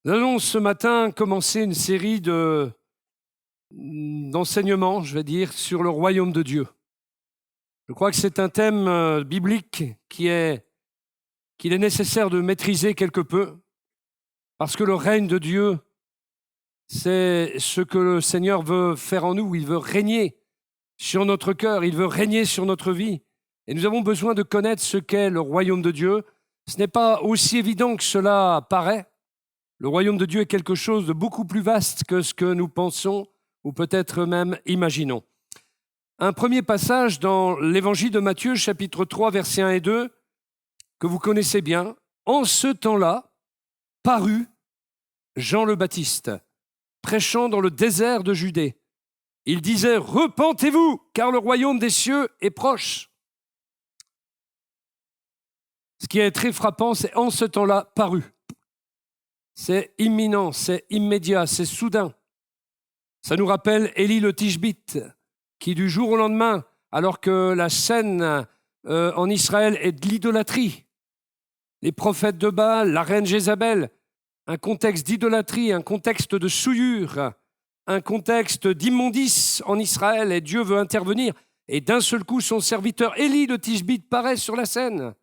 Nous allons ce matin commencer une série d'enseignements, je vais dire, sur le royaume de Dieu. Je crois que c'est un thème biblique qu'il est nécessaire de maîtriser quelque peu, parce que le règne de Dieu, c'est ce que le Seigneur veut faire en nous. Il veut régner sur notre cœur, il veut régner sur notre vie. Et nous avons besoin de connaître ce qu'est le royaume de Dieu. Ce n'est pas aussi évident que cela paraît. Le royaume de Dieu est quelque chose de beaucoup plus vaste que ce que nous pensons ou peut-être même imaginons. Un premier passage dans l'évangile de Matthieu, chapitre 3, versets 1 et 2, que vous connaissez bien. En ce temps-là, parut Jean le Baptiste, prêchant dans le désert de Judée. Il disait « Repentez-vous, car le royaume des cieux est proche ». Ce qui est très frappant, c'est « en ce temps-là, parut ». C'est imminent, c'est immédiat, c'est soudain. Ça nous rappelle Élie le Tishbite, qui du jour au lendemain, alors que la scène en Israël est de l'idolâtrie, les prophètes de Baal, la reine Jézabel, un contexte d'idolâtrie, un contexte de souillure, un contexte d'immondice en Israël, et Dieu veut intervenir. Et d'un seul coup, son serviteur Élie le Tishbite paraît sur la scène.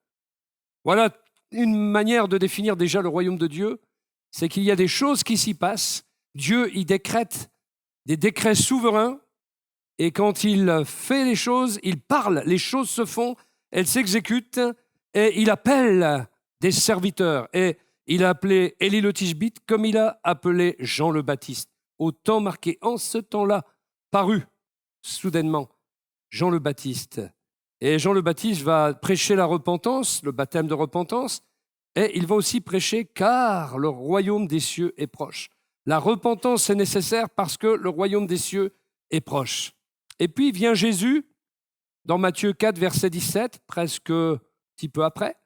Voilà une manière de définir déjà le royaume de Dieu. C'est qu'il y a des choses qui s'y passent. Dieu y décrète des décrets souverains et quand il fait les choses, il parle, les choses se font, elles s'exécutent et il appelle des serviteurs. Et il a appelé Élie le Tishbite comme il a appelé Jean le Baptiste. Au temps marqué, en ce temps-là, parut soudainement Jean le Baptiste. Et Jean le Baptiste va prêcher la repentance, le baptême de repentance, et il va aussi prêcher car le royaume des cieux est proche. La repentance est nécessaire parce que le royaume des cieux est proche. Et puis vient Jésus, dans Matthieu 4, verset 17, presque un petit peu après.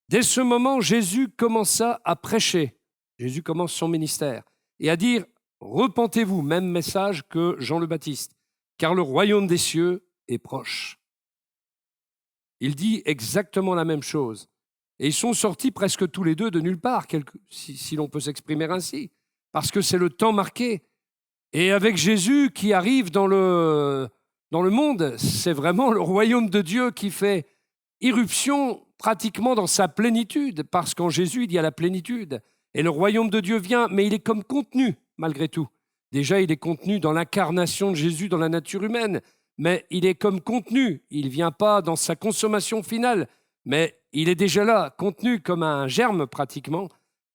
Dès ce moment, Jésus commença à prêcher. Jésus commence son ministère et à dire « Repentez-vous », même message que Jean le Baptiste, car le royaume des cieux est proche. Il dit exactement la même chose. Et ils sont sortis presque tous les deux de nulle part, si l'on peut s'exprimer ainsi, parce que c'est le temps marqué. Et avec Jésus qui arrive dans le monde, c'est vraiment le royaume de Dieu qui fait irruption pratiquement dans sa plénitude, parce qu'en Jésus, il y a la plénitude. Et le royaume de Dieu vient, mais il est comme contenu, malgré tout. Déjà, il est contenu dans l'incarnation de Jésus dans la nature humaine, mais il est comme contenu. Il ne vient pas dans sa consommation finale, mais il est déjà là, contenu comme un germe pratiquement.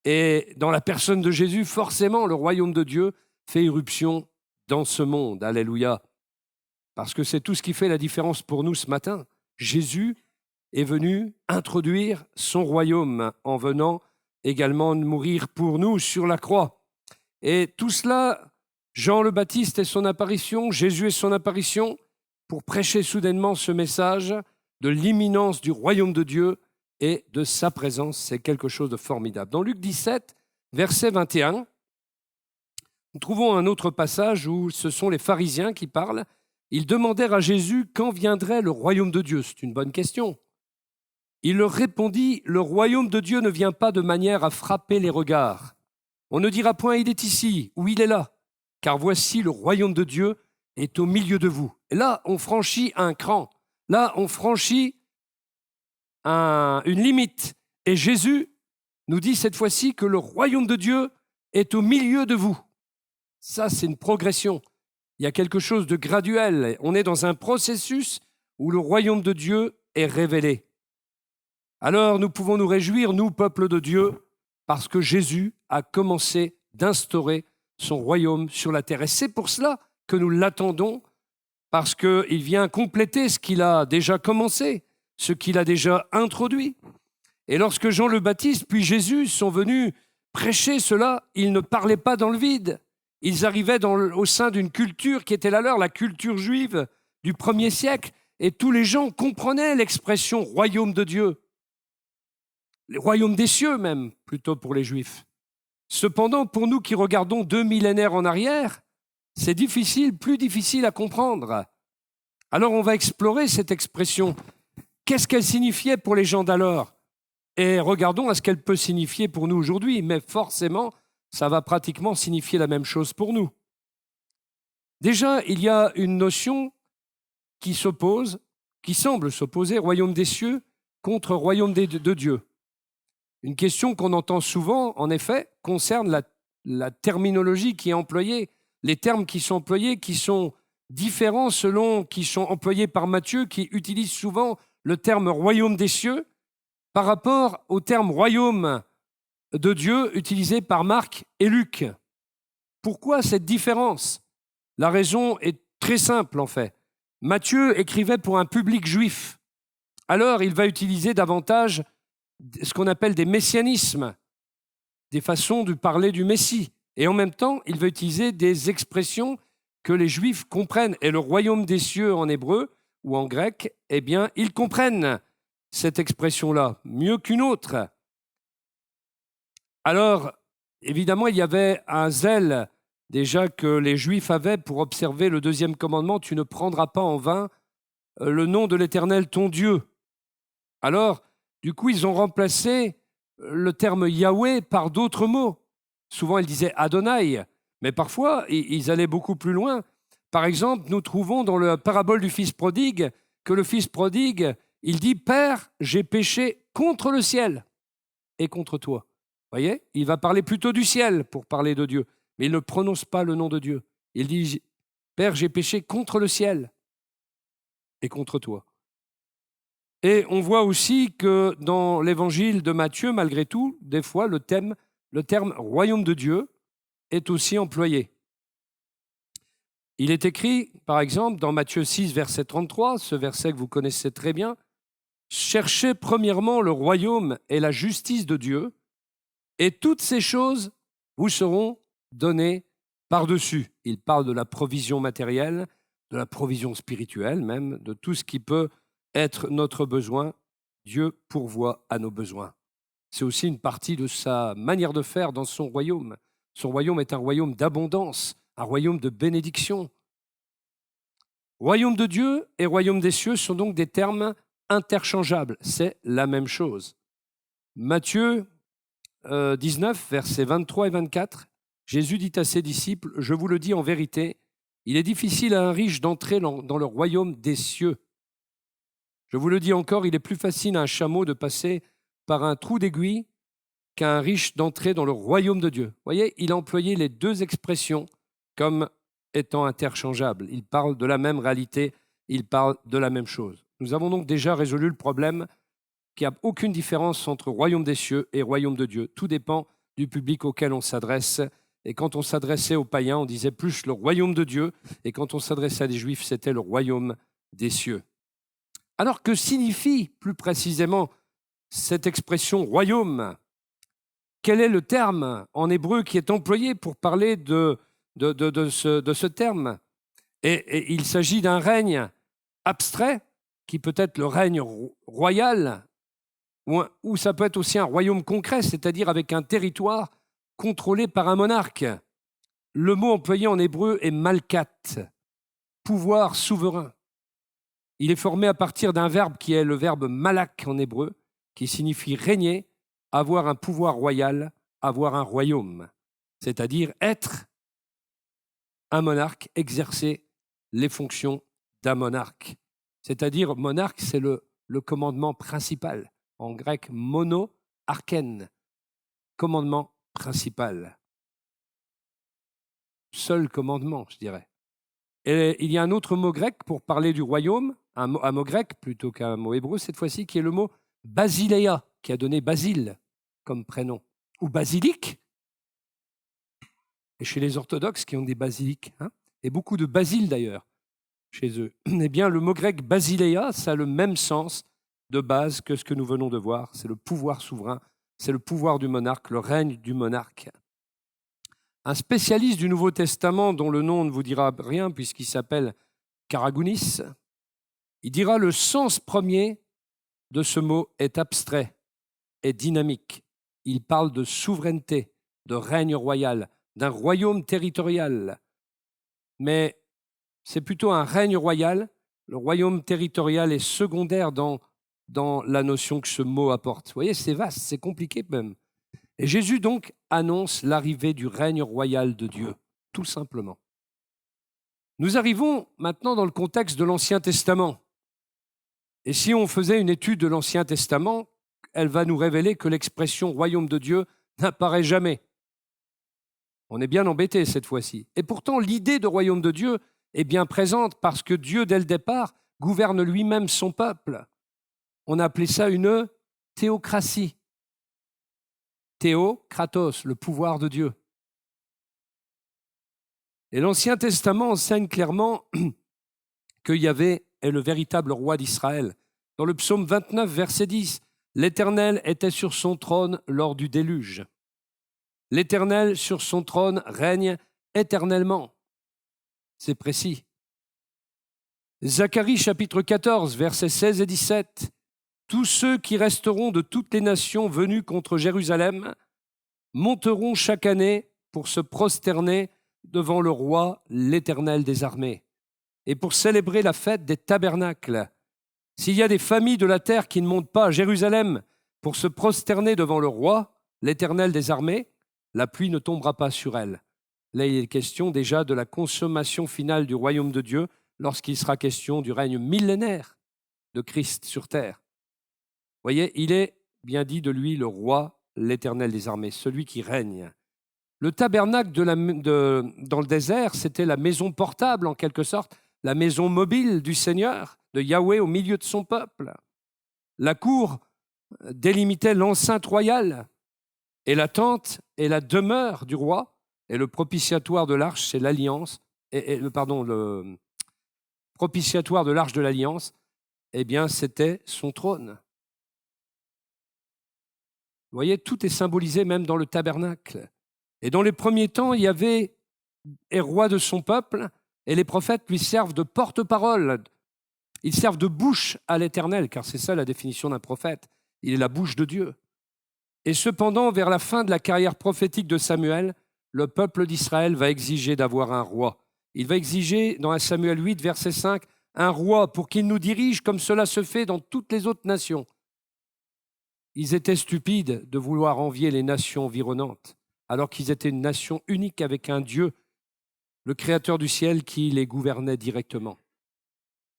Et dans la personne de Jésus, forcément, le royaume de Dieu fait irruption dans ce monde. Alléluia. Parce que c'est tout ce qui fait la différence pour nous ce matin. Jésus est venu introduire son royaume en venant également mourir pour nous sur la croix. Et tout cela, Jean le Baptiste et son apparition, Jésus et son apparition, pour prêcher soudainement ce message de l'imminence du royaume de Dieu et de sa présence. C'est quelque chose de formidable. Dans Luc 17, verset 21, nous trouvons un autre passage où ce sont les pharisiens qui parlent. Ils demandèrent à Jésus quand viendrait le royaume de Dieu. C'est une bonne question. Il leur répondit, le royaume de Dieu ne vient pas de manière à frapper les regards. On ne dira point, il est ici ou il est là, car voici le royaume de Dieu est au milieu de vous. Et là, on franchit un cran. Là, on franchit une limite. Et Jésus nous dit cette fois-ci que le royaume de Dieu est au milieu de vous. Ça, c'est une progression. Il y a quelque chose de graduel. On est dans un processus où le royaume de Dieu est révélé. Alors, nous pouvons nous réjouir, nous, peuple de Dieu, parce que Jésus a commencé d'instaurer son royaume sur la terre. Et c'est pour cela que nous l'attendons, parce qu'il vient compléter ce qu'il a déjà commencé, ce qu'il a déjà introduit. Et lorsque Jean le Baptiste puis Jésus sont venus prêcher cela, ils ne parlaient pas dans le vide. Ils arrivaient au sein d'une culture qui était la leur, la culture juive du 1er siècle, et tous les gens comprenaient l'expression « royaume de Dieu », le royaume des cieux même, plutôt pour les Juifs. Cependant, pour nous qui regardons 2 millénaires en arrière, c'est difficile, plus difficile à comprendre. Alors on va explorer cette expression. Qu'est-ce qu'elle signifiait pour les gens d'alors ? Et regardons à ce qu'elle peut signifier pour nous aujourd'hui. Mais forcément, ça va pratiquement signifier la même chose pour nous. Déjà, il y a une notion qui semble s'opposer, royaume des cieux contre royaume de Dieu. Une question qu'on entend souvent, en effet, concerne la terminologie qui est employée, les termes qui sont employés, qui sont différents selon qui sont employés par Matthieu, qui utilise souvent le terme royaume des cieux par rapport au terme royaume de Dieu utilisé par Marc et Luc. Pourquoi cette différence? La raison est très simple en fait. Matthieu écrivait pour un public juif. Alors il va utiliser davantage ce qu'on appelle des messianismes, des façons de parler du Messie. Et en même temps, il va utiliser des expressions que les Juifs comprennent. Et le royaume des cieux en hébreu ou en grec, eh bien, ils comprennent cette expression-là mieux qu'une autre. Alors, évidemment, il y avait un zèle déjà que les Juifs avaient pour observer le deuxième commandement, tu ne prendras pas en vain le nom de l'Éternel, ton Dieu. Alors, du coup, ils ont remplacé le terme Yahweh par d'autres mots. Souvent, ils disaient Adonai, mais parfois, ils allaient beaucoup plus loin. Par exemple, nous trouvons dans la parabole du fils prodigue que le fils prodigue, il dit « Père, j'ai péché contre le ciel et contre toi ». Vous voyez, il va parler plutôt du ciel pour parler de Dieu, mais il ne prononce pas le nom de Dieu. Il dit « Père, j'ai péché contre le ciel et contre toi ». Et on voit aussi que dans l'évangile de Matthieu, malgré tout, des fois, le terme « royaume de Dieu » est aussi employé. Il est écrit, par exemple, dans Matthieu 6, verset 33, ce verset que vous connaissez très bien, « Cherchez premièrement le royaume et la justice de Dieu, et toutes ces choses vous seront données par-dessus. » Il parle de la provision matérielle, de la provision spirituelle même, de tout ce qui peut être notre besoin. Dieu pourvoit à nos besoins. C'est aussi une partie de sa manière de faire dans son royaume. Son royaume est un royaume d'abondance, un royaume de bénédiction. Royaume de Dieu et royaume des cieux sont donc des termes interchangeables. C'est la même chose. Matthieu 19, versets 23 et 24, Jésus dit à ses disciples, « Je vous le dis en vérité, il est difficile à un riche d'entrer dans le royaume des cieux. Je vous le dis encore, il est plus facile à un chameau de passer par un trou d'aiguille qu'à un riche d'entrer dans le royaume de Dieu. » Vous voyez, il a employé les deux expressions comme étant interchangeables. Il parle de la même réalité, il parle de la même chose. Nous avons donc déjà résolu le problème qu'il n'y a aucune différence entre royaume des cieux et royaume de Dieu. Tout dépend du public auquel on s'adresse. Et quand on s'adressait aux païens, on disait plus le royaume de Dieu. Et quand on s'adressait à des juifs, c'était le royaume des cieux. Alors que signifie plus précisément cette expression royaume? Quel est le terme en hébreu qui est employé pour parler de ce terme? Et il s'agit d'un règne abstrait qui peut être le règne royal, ou ça peut être aussi un royaume concret, c'est-à-dire avec un territoire contrôlé par un monarque. Le mot employé en hébreu est malkat, pouvoir souverain. Il est formé à partir d'un verbe qui est le verbe malak en hébreu, qui signifie régner, avoir un pouvoir royal, avoir un royaume, c'est-à-dire être un monarque, exercer les fonctions d'un monarque. C'est-à-dire, monarque, c'est le commandement principal. En grec, mono, archen, commandement principal. Seul commandement, je dirais. Et il y a un autre mot grec pour parler du royaume, un mot grec plutôt qu'un mot hébreu cette fois-ci, qui est le mot basileia, qui a donné Basile comme prénom, ou basilique. Et chez les orthodoxes qui ont des basiliques, et beaucoup de basile d'ailleurs chez eux, eh bien le mot grec basileia, ça a le même sens de base que ce que nous venons de voir. C'est le pouvoir souverain, c'est le pouvoir du monarque, le règne du monarque. Un spécialiste du Nouveau Testament, dont le nom ne vous dira rien puisqu'il s'appelle Karagounis, il dira le sens premier de ce mot est abstrait, est dynamique. Il parle de souveraineté, de règne royal, d'un royaume territorial. Mais c'est plutôt un règne royal. Le royaume territorial est secondaire dans la notion que ce mot apporte. Vous voyez, c'est vaste, c'est compliqué même. Et Jésus donc annonce l'arrivée du règne royal de Dieu, tout simplement. Nous arrivons maintenant dans le contexte de l'Ancien Testament. Et si on faisait une étude de l'Ancien Testament, elle va nous révéler que l'expression « royaume de Dieu » n'apparaît jamais. On est bien embêté cette fois-ci. Et pourtant, l'idée de royaume de Dieu est bien présente parce que Dieu, dès le départ, gouverne lui-même son peuple. On a appelé ça une théocratie. Théo, kratos, le pouvoir de Dieu. Et l'Ancien Testament enseigne clairement que Yahvé est le véritable roi d'Israël. Dans le psaume 29, verset 10, « L'Éternel était sur son trône lors du déluge. L'Éternel sur son trône règne éternellement. » C'est précis. Zacharie chapitre 14, versets 16 et 17. « Tous ceux qui resteront de toutes les nations venues contre Jérusalem monteront chaque année pour se prosterner devant le roi, l'Éternel des armées, et pour célébrer la fête des tabernacles. S'il y a des familles de la terre qui ne montent pas à Jérusalem pour se prosterner devant le roi, l'Éternel des armées, la pluie ne tombera pas sur elles. » Là, il est question déjà de la consommation finale du royaume de Dieu lorsqu'il sera question du règne millénaire de Christ sur terre. Vous voyez, il est bien dit de lui le roi, l'Éternel des armées, celui qui règne. Le tabernacle dans le désert, c'était la maison portable en quelque sorte, la maison mobile du Seigneur, de Yahweh au milieu de son peuple. La cour délimitait l'enceinte royale et la tente est la demeure du roi et le propitiatoire de l'arche, c'est l'alliance, le propitiatoire de l'arche de l'alliance, eh bien c'était son trône. Vous voyez, tout est symbolisé même dans le tabernacle. Et dans les premiers temps, Yahvé est roi de son peuple et les prophètes lui servent de porte-parole. Ils servent de bouche à l'Éternel, car c'est ça la définition d'un prophète. Il est la bouche de Dieu. Et cependant, vers la fin de la carrière prophétique de Samuel, le peuple d'Israël va exiger d'avoir un roi. Il va exiger, dans 1 Samuel 8, verset 5, un roi pour qu'il nous dirige comme cela se fait dans toutes les autres nations. Ils étaient stupides de vouloir envier les nations environnantes, alors qu'ils étaient une nation unique avec un Dieu, le Créateur du ciel, qui les gouvernait directement.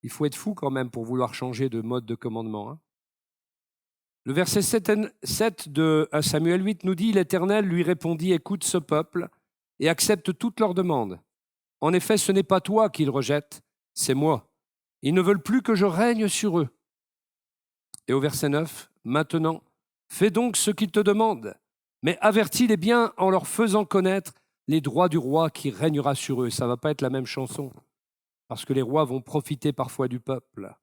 Il faut être fou quand même pour vouloir changer de mode de commandement. Le verset 7 de Samuel 8 nous dit « L'Éternel lui répondit, écoute ce peuple et accepte toutes leurs demandes. En effet, ce n'est pas toi qu'ils rejettent, c'est moi. Ils ne veulent plus que je règne sur eux. » Et au verset 9, « Maintenant, fais donc ce qu'ils te demandent, mais avertis-les bien en leur faisant connaître les droits du roi qui régnera sur eux. » Ça ne va pas être la même chanson, parce que les rois vont profiter parfois du peuple.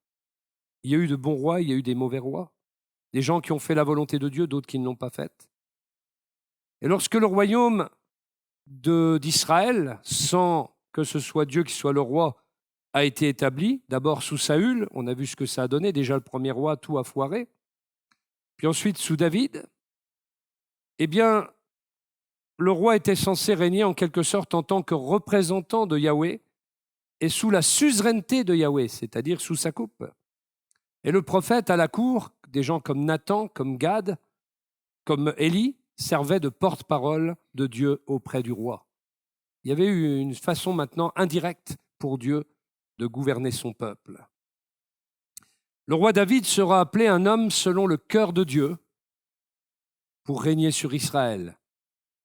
Il y a eu de bons rois, il y a eu des mauvais rois. Des gens qui ont fait la volonté de Dieu, d'autres qui ne l'ont pas faite. Et lorsque le royaume d'Israël, sans que ce soit Dieu qui soit le roi, a été établi, d'abord sous Saül, on a vu ce que ça a donné, déjà le premier roi, tout a foiré, puis ensuite sous David, eh bien, le roi était censé régner en quelque sorte en tant que représentant de Yahweh et sous la suzeraineté de Yahweh, c'est-à-dire sous sa coupe. Et le prophète à la cour, des gens comme Nathan, comme Gad, comme Élie, servaient de porte-parole de Dieu auprès du roi. Il y avait eu une façon maintenant indirecte pour Dieu de gouverner son peuple. Le roi David sera appelé un homme selon le cœur de Dieu pour régner sur Israël.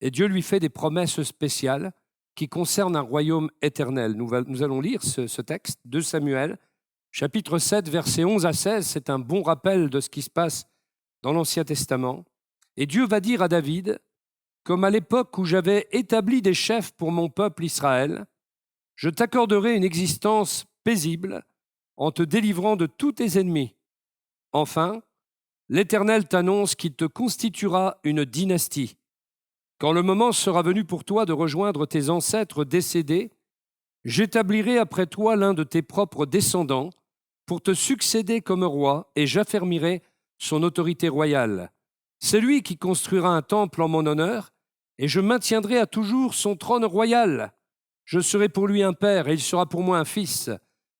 Et Dieu lui fait des promesses spéciales qui concernent un royaume éternel. Nous allons lire ce texte, 2 Samuel, chapitre 7, versets 11 à 16, c'est un bon rappel de ce qui se passe dans l'Ancien Testament. Et Dieu va dire à David, « Comme à l'époque où j'avais établi des chefs pour mon peuple Israël, je t'accorderai une existence paisible en te délivrant de tous tes ennemis. Enfin, l'Éternel t'annonce qu'il te constituera une dynastie. Quand le moment sera venu pour toi de rejoindre tes ancêtres décédés, j'établirai après toi l'un de tes propres descendants pour te succéder comme roi et j'affermirai son autorité royale. C'est lui qui construira un temple en mon honneur et je maintiendrai à toujours son trône royal. Je serai pour lui un père et il sera pour moi un fils.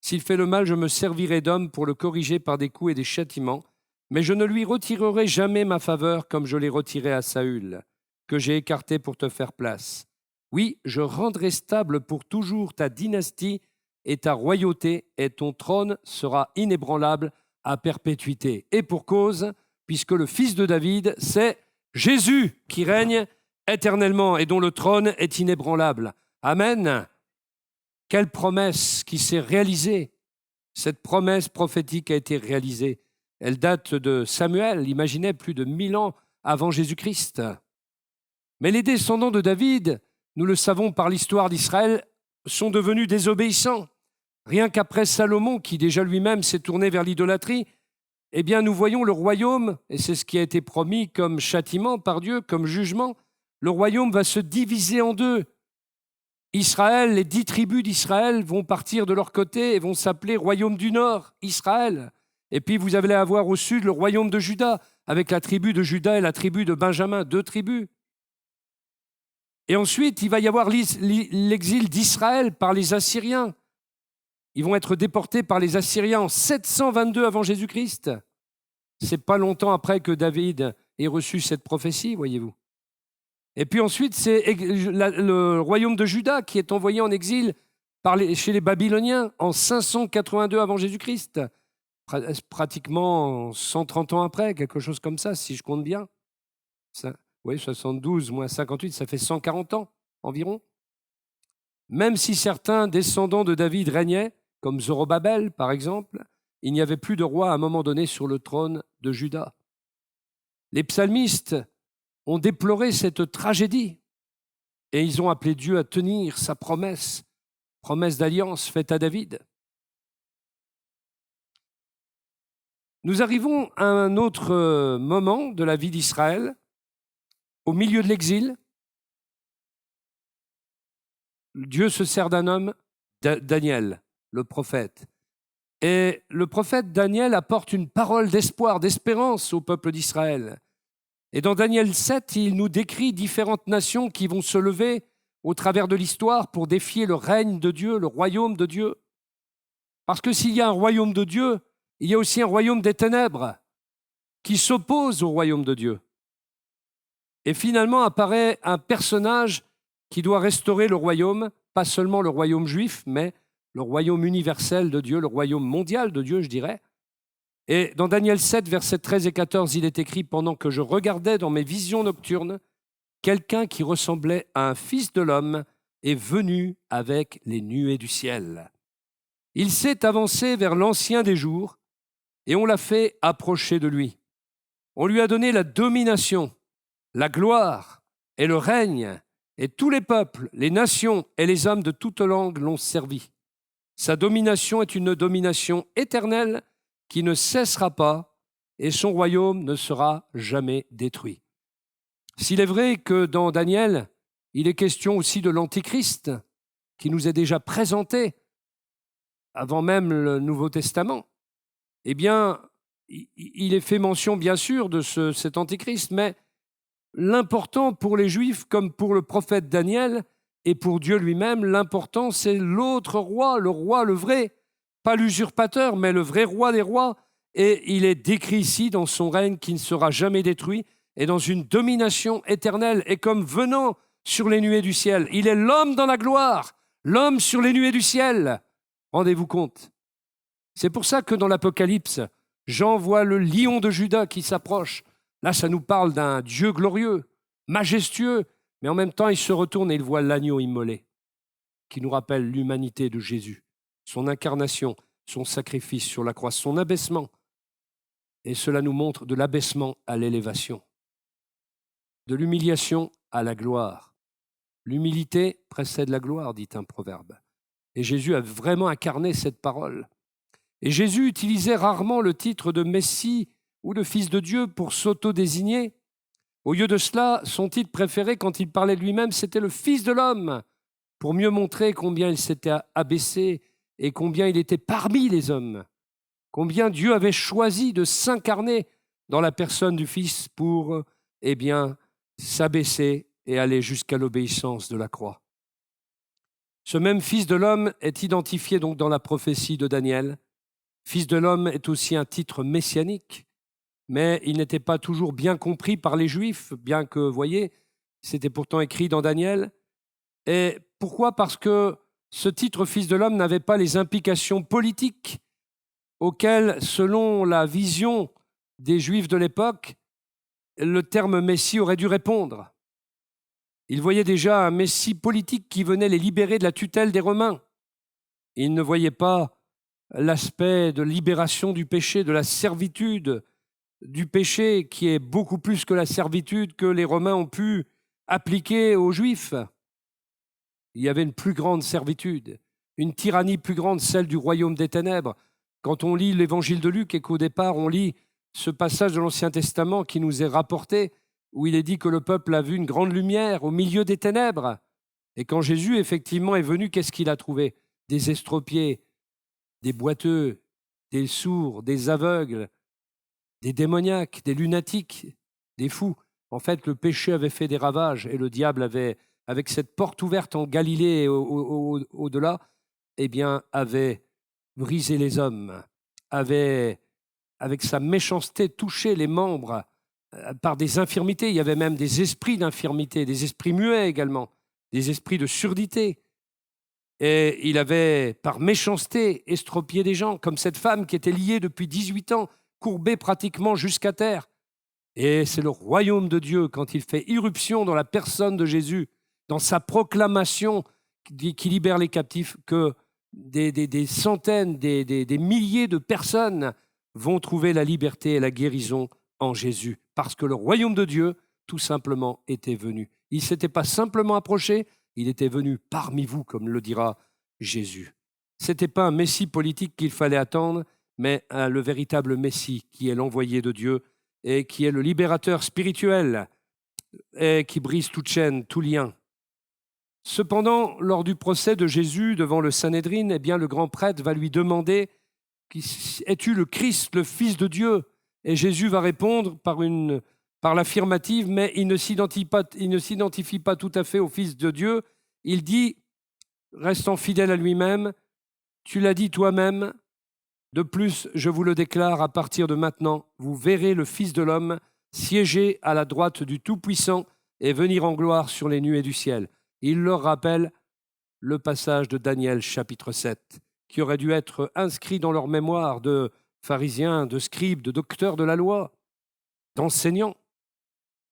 S'il fait le mal, je me servirai d'homme pour le corriger par des coups et des châtiments, mais je ne lui retirerai jamais ma faveur comme je l'ai retirée à Saül. que j'ai écartés pour te faire place. Oui, je rendrai stable pour toujours ta dynastie et ta royauté, et ton trône sera inébranlable à perpétuité. Et pour cause, puisque le fils de David, c'est Jésus qui règne éternellement et dont le trône est inébranlable. Amen. Quelle promesse qui s'est réalisée. Cette promesse prophétique a été réalisée. Elle date de Samuel, imaginez, plus de 1000 ans avant Jésus-Christ. Mais les descendants de David, nous le savons par l'histoire d'Israël, sont devenus désobéissants. Rien qu'après Salomon, qui déjà lui-même s'est tourné vers l'idolâtrie, eh bien nous voyons le royaume, et c'est ce qui a été promis comme châtiment par Dieu, comme jugement, le royaume va se diviser en deux. Israël, les 10 tribus d'Israël vont partir de leur côté et vont s'appeler royaume du Nord, Israël. Et puis vous allez avoir au sud le royaume de Juda, avec la tribu de Juda et la tribu de Benjamin, 2 tribus. Et ensuite, il va y avoir l'exil d'Israël par les Assyriens. Ils vont être déportés par les Assyriens en 722 avant Jésus-Christ. C'est pas longtemps après que David ait reçu cette prophétie, voyez-vous. Et puis ensuite, c'est le royaume de Juda qui est envoyé en exil chez les Babyloniens en 582 avant Jésus-Christ. Pratiquement 130 ans après, quelque chose comme ça, si je compte bien. Oui, 72 moins 58, ça fait 140 ans environ. Même si certains descendants de David régnaient, comme Zorobabel par exemple, il n'y avait plus de roi à un moment donné sur le trône de Juda. Les psalmistes ont déploré cette tragédie et ils ont appelé Dieu à tenir sa promesse d'alliance faite à David. Nous arrivons à un autre moment de la vie d'Israël, au milieu de l'exil. Dieu se sert d'un homme, Daniel, le prophète. Et le prophète Daniel apporte une parole d'espoir, d'espérance au peuple d'Israël. Et dans Daniel 7, il nous décrit différentes nations qui vont se lever au travers de l'histoire pour défier le règne de Dieu, le royaume de Dieu. Parce que s'il y a un royaume de Dieu, il y a aussi un royaume des ténèbres qui s'oppose au royaume de Dieu. Et finalement apparaît un personnage qui doit restaurer le royaume, pas seulement le royaume juif, mais le royaume universel de Dieu, le royaume mondial de Dieu, je dirais. Et dans Daniel 7, versets 13 et 14, il est écrit « Pendant que je regardais dans mes visions nocturnes, quelqu'un qui ressemblait à un fils de l'homme est venu avec les nuées du ciel. Il s'est avancé vers l'ancien des jours et on l'a fait approcher de lui. On lui a donné la domination, la gloire et le règne, et tous les peuples, les nations et les hommes de toute langue l'ont servi. Sa domination est une domination éternelle qui ne cessera pas, et son royaume ne sera jamais détruit. » S'il est vrai que dans Daniel, il est question aussi de l'Antichrist, qui nous est déjà présenté avant même le Nouveau Testament, eh bien, il est fait mention, bien sûr, de cet Antichrist, mais l'important pour les Juifs, comme pour le prophète Daniel, et pour Dieu lui-même, l'important, c'est l'autre roi, le vrai, pas l'usurpateur, mais le vrai roi des rois. Et il est décrit ici dans son règne qui ne sera jamais détruit, et dans une domination éternelle, et comme venant sur les nuées du ciel. Il est l'homme dans la gloire, l'homme sur les nuées du ciel. Rendez-vous compte. C'est pour ça que dans l'Apocalypse, Jean voit le lion de Juda qui s'approche. Là, ça nous parle d'un Dieu glorieux, majestueux, mais en même temps, il se retourne et il voit l'agneau immolé, qui nous rappelle l'humanité de Jésus, son incarnation, son sacrifice sur la croix, son abaissement. Et cela nous montre de l'abaissement à l'élévation, de l'humiliation à la gloire. L'humilité précède la gloire, dit un proverbe. Et Jésus a vraiment incarné cette parole. Et Jésus utilisait rarement le titre de Messie ou de Fils de Dieu pour s'auto-désigner. Au lieu de cela, son titre préféré quand il parlait de lui-même, c'était le Fils de l'homme, pour mieux montrer combien il s'était abaissé et combien il était parmi les hommes, combien Dieu avait choisi de s'incarner dans la personne du Fils pour, s'abaisser et aller jusqu'à l'obéissance de la croix. Ce même Fils de l'homme est identifié donc dans la prophétie de Daniel. Fils de l'homme est aussi un titre messianique, mais il n'était pas toujours bien compris par les Juifs, bien que, voyez, C'était pourtant écrit dans Daniel. Et pourquoi? Parce que ce titre Fils de l'homme n'avait pas les implications politiques auxquelles, selon la vision des Juifs de l'époque, le terme Messie aurait dû répondre. Ils voyaient déjà un Messie politique qui venait les libérer de la tutelle des Romains. Ils ne voyaient pas l'aspect de libération du péché, de la servitude du péché, qui est beaucoup plus que la servitude que les Romains ont pu appliquer aux Juifs. Il y avait une plus grande servitude, une tyrannie plus grande, celle du royaume des ténèbres. Quand on lit l'évangile de Luc et qu'au départ on lit ce passage de l'Ancien Testament qui nous est rapporté, où il est dit que le peuple a vu une grande lumière au milieu des ténèbres. Et quand Jésus, effectivement, est venu, qu'est-ce qu'il a trouvé? Des estropiés, des boiteux, des sourds, des aveugles, des démoniaques, des lunatiques, des fous. En fait, le péché avait fait des ravages et le diable avait, avec cette porte ouverte en Galilée et au-delà, eh bien, avait brisé les hommes, avait, avec sa méchanceté, touché les membres par des infirmités. Il y avait même des esprits d'infirmité, des esprits muets également, des esprits de surdité. Et il avait, par méchanceté, estropié des gens, comme cette femme qui était liée depuis 18 ans, courbée pratiquement jusqu'à terre. Et c'est le royaume de Dieu, quand il fait irruption dans la personne de Jésus, dans sa proclamation qui libère les captifs, que des centaines, des milliers de personnes vont trouver la liberté et la guérison en Jésus, parce que le royaume de Dieu, tout simplement, était venu. Il ne s'était pas simplement approché, il était venu parmi vous, comme le dira Jésus. Ce n'était pas un Messie politique qu'il fallait attendre, mais le véritable Messie qui est l'envoyé de Dieu et qui est le libérateur spirituel et qui brise toute chaîne, tout lien. Cependant, lors du procès de Jésus devant le Sanhédrin, eh bien, le grand prêtre va lui demander « Es-tu le Christ, le Fils de Dieu ?» Et Jésus va répondre par l'affirmative, mais il ne s'identifie pas tout à fait au Fils de Dieu. Il dit, restant fidèle à lui-même, « Tu l'as dit toi-même, de plus, je vous le déclare, à partir de maintenant, vous verrez le Fils de l'homme siéger à la droite du Tout-Puissant et venir en gloire sur les nuées du ciel. » Il leur rappelle le passage de Daniel chapitre 7, qui aurait dû être inscrit dans leur mémoire de pharisiens, de scribes, de docteurs de la loi, d'enseignants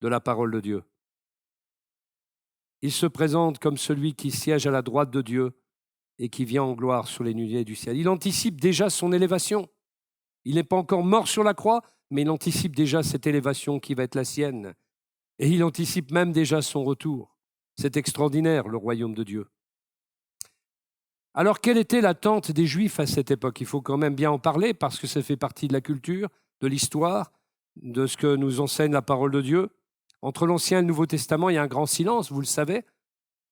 de la parole de Dieu. Il se présente comme celui qui siège à la droite de Dieu et qui vient en gloire sur les nuées du ciel. Il anticipe déjà son élévation. Il n'est pas encore mort sur la croix, mais il anticipe déjà cette élévation qui va être la sienne. Et il anticipe même déjà son retour. C'est extraordinaire, le royaume de Dieu. Alors, quelle était l'attente des Juifs à cette époque? Il faut quand même bien en parler parce que ça fait partie de la culture, de l'histoire, de ce que nous enseigne la parole de Dieu. Entre l'Ancien et le Nouveau Testament, il y a un grand silence, vous le savez.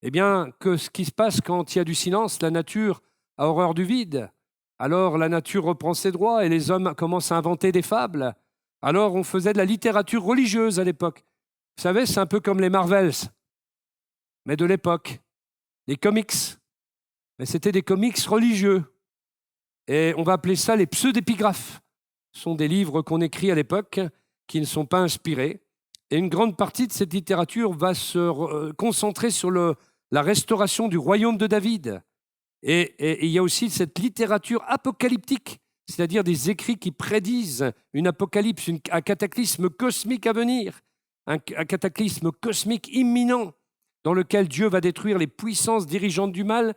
Eh bien, ce qui se passe quand il y a du silence, la nature a horreur du vide. Alors, la nature reprend ses droits et les hommes commencent à inventer des fables. Alors, on faisait de la littérature religieuse à l'époque. Vous savez, c'est un peu comme les Marvels, mais de l'époque. Les comics. Mais c'était des comics religieux. Et on va appeler ça les pseudépigraphes. Ce sont des livres qu'on écrit à l'époque qui ne sont pas inspirés. Et une grande partie de cette littérature va se concentrer sur la restauration du royaume de David. Et il y a aussi cette littérature apocalyptique, c'est-à-dire des écrits qui prédisent une apocalypse, un cataclysme cosmique à venir, un cataclysme cosmique imminent dans lequel Dieu va détruire les puissances dirigeantes du mal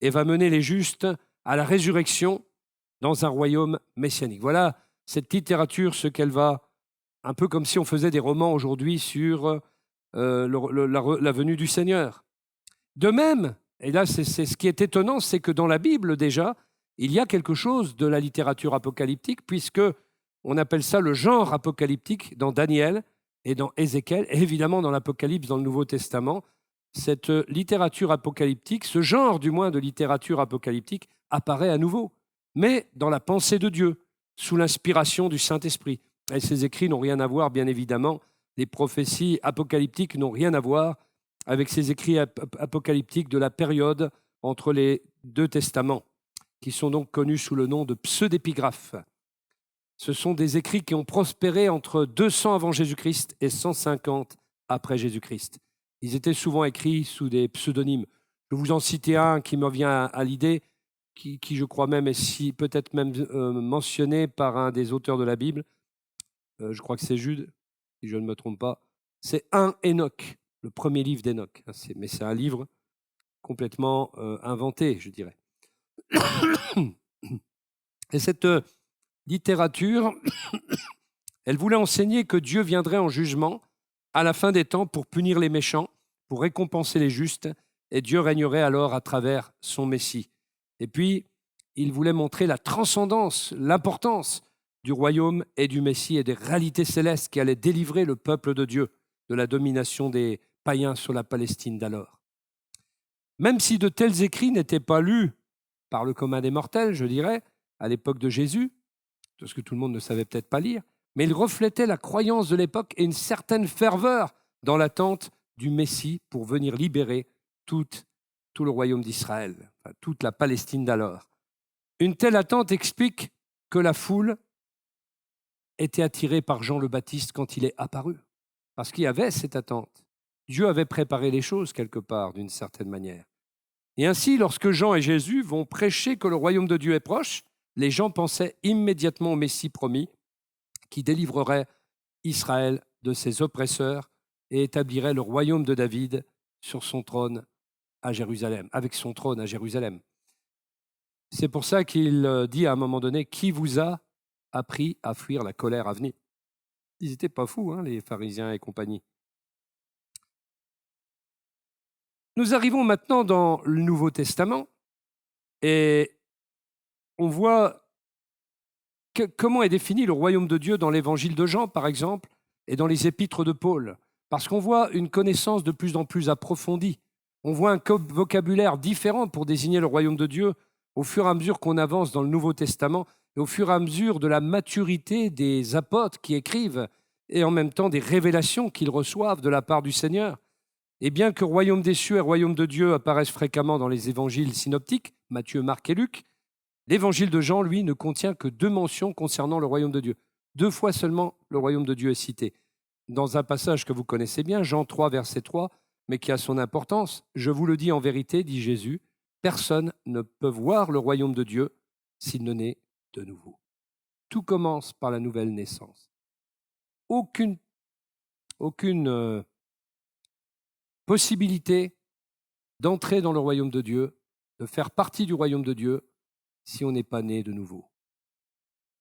et va mener les justes à la résurrection dans un royaume messianique. Voilà cette littérature, ce qu'elle va, un peu comme si on faisait des romans aujourd'hui sur la venue du Seigneur. De même, et là c'est ce qui est étonnant, c'est que dans la Bible déjà, il y a quelque chose de la littérature apocalyptique, puisque on appelle ça le genre apocalyptique dans Daniel et dans Ézéchiel, et évidemment dans l'Apocalypse dans le Nouveau Testament. Cette littérature apocalyptique, ce genre du moins de littérature apocalyptique, apparaît à nouveau, mais dans la pensée de Dieu, sous l'inspiration du Saint-Esprit. Et ces écrits n'ont rien à voir, bien évidemment, les prophéties apocalyptiques n'ont rien à voir avec ces écrits apocalyptiques de la période entre les deux testaments, qui sont donc connus sous le nom de pseudépigraphes. Ce sont des écrits qui ont prospéré entre 200 avant Jésus-Christ et 150 après Jésus-Christ. Ils étaient souvent écrits sous des pseudonymes. Je vais vous en citer un qui me vient à l'idée, qui je crois même est peut-être même mentionné par un des auteurs de la Bible. Je crois que c'est Jude, si je ne me trompe pas. C'est 1 Enoch, le premier livre d'Enoch. Mais c'est un livre complètement inventé, je dirais. Et cette littérature, elle voulait enseigner que Dieu viendrait en jugement à la fin des temps pour punir les méchants, pour récompenser les justes, et Dieu régnerait alors à travers son Messie. Et puis, il voulait montrer la transcendance, l'importance du royaume et du Messie et des réalités célestes qui allaient délivrer le peuple de Dieu de la domination des païens sur la Palestine d'alors. Même si de tels écrits n'étaient pas lus par le commun des mortels, je dirais, à l'époque de Jésus, parce que tout le monde ne savait peut-être pas lire, mais ils reflétaient la croyance de l'époque et une certaine ferveur dans l'attente du Messie pour venir libérer tout le royaume d'Israël, enfin, toute la Palestine d'alors. Une telle attente explique que la foule était attirée par Jean le Baptiste quand il est apparu, parce qu'il y avait cette attente. Dieu avait préparé les choses quelque part, d'une certaine manière. Et ainsi, lorsque Jean et Jésus vont prêcher que le royaume de Dieu est proche, les gens pensaient immédiatement au Messie promis, qui délivrerait Israël de ses oppresseurs et établirait le royaume de David sur son trône à Jérusalem, avec son trône à Jérusalem. C'est pour ça qu'il dit à un moment donné, « Qui vous a appris à fuir la colère à venir ?» Ils n'étaient pas fous, les pharisiens et compagnie. Nous arrivons maintenant dans le Nouveau Testament et on voit comment est défini le royaume de Dieu dans l'évangile de Jean, par exemple, et dans les épîtres de Paul, parce qu'on voit une connaissance de plus en plus approfondie. On voit un vocabulaire différent pour désigner le royaume de Dieu au fur et à mesure qu'on avance dans le Nouveau Testament et au fur et à mesure de la maturité des apôtres qui écrivent et en même temps des révélations qu'ils reçoivent de la part du Seigneur. Et bien que royaume des cieux et royaume de Dieu apparaissent fréquemment dans les évangiles synoptiques, Matthieu, Marc et Luc, l'évangile de Jean, lui, ne contient que 2 mentions concernant le royaume de Dieu. 2 fois seulement le royaume de Dieu est cité. Dans un passage que vous connaissez bien, Jean 3, verset 3, mais qui a son importance, « Je vous le dis en vérité, dit Jésus, personne ne peut voir le royaume de Dieu s'il ne naît de nouveau. » Tout commence par la nouvelle naissance. Aucune possibilité d'entrer dans le royaume de Dieu, de faire partie du royaume de Dieu, si on n'est pas né de nouveau.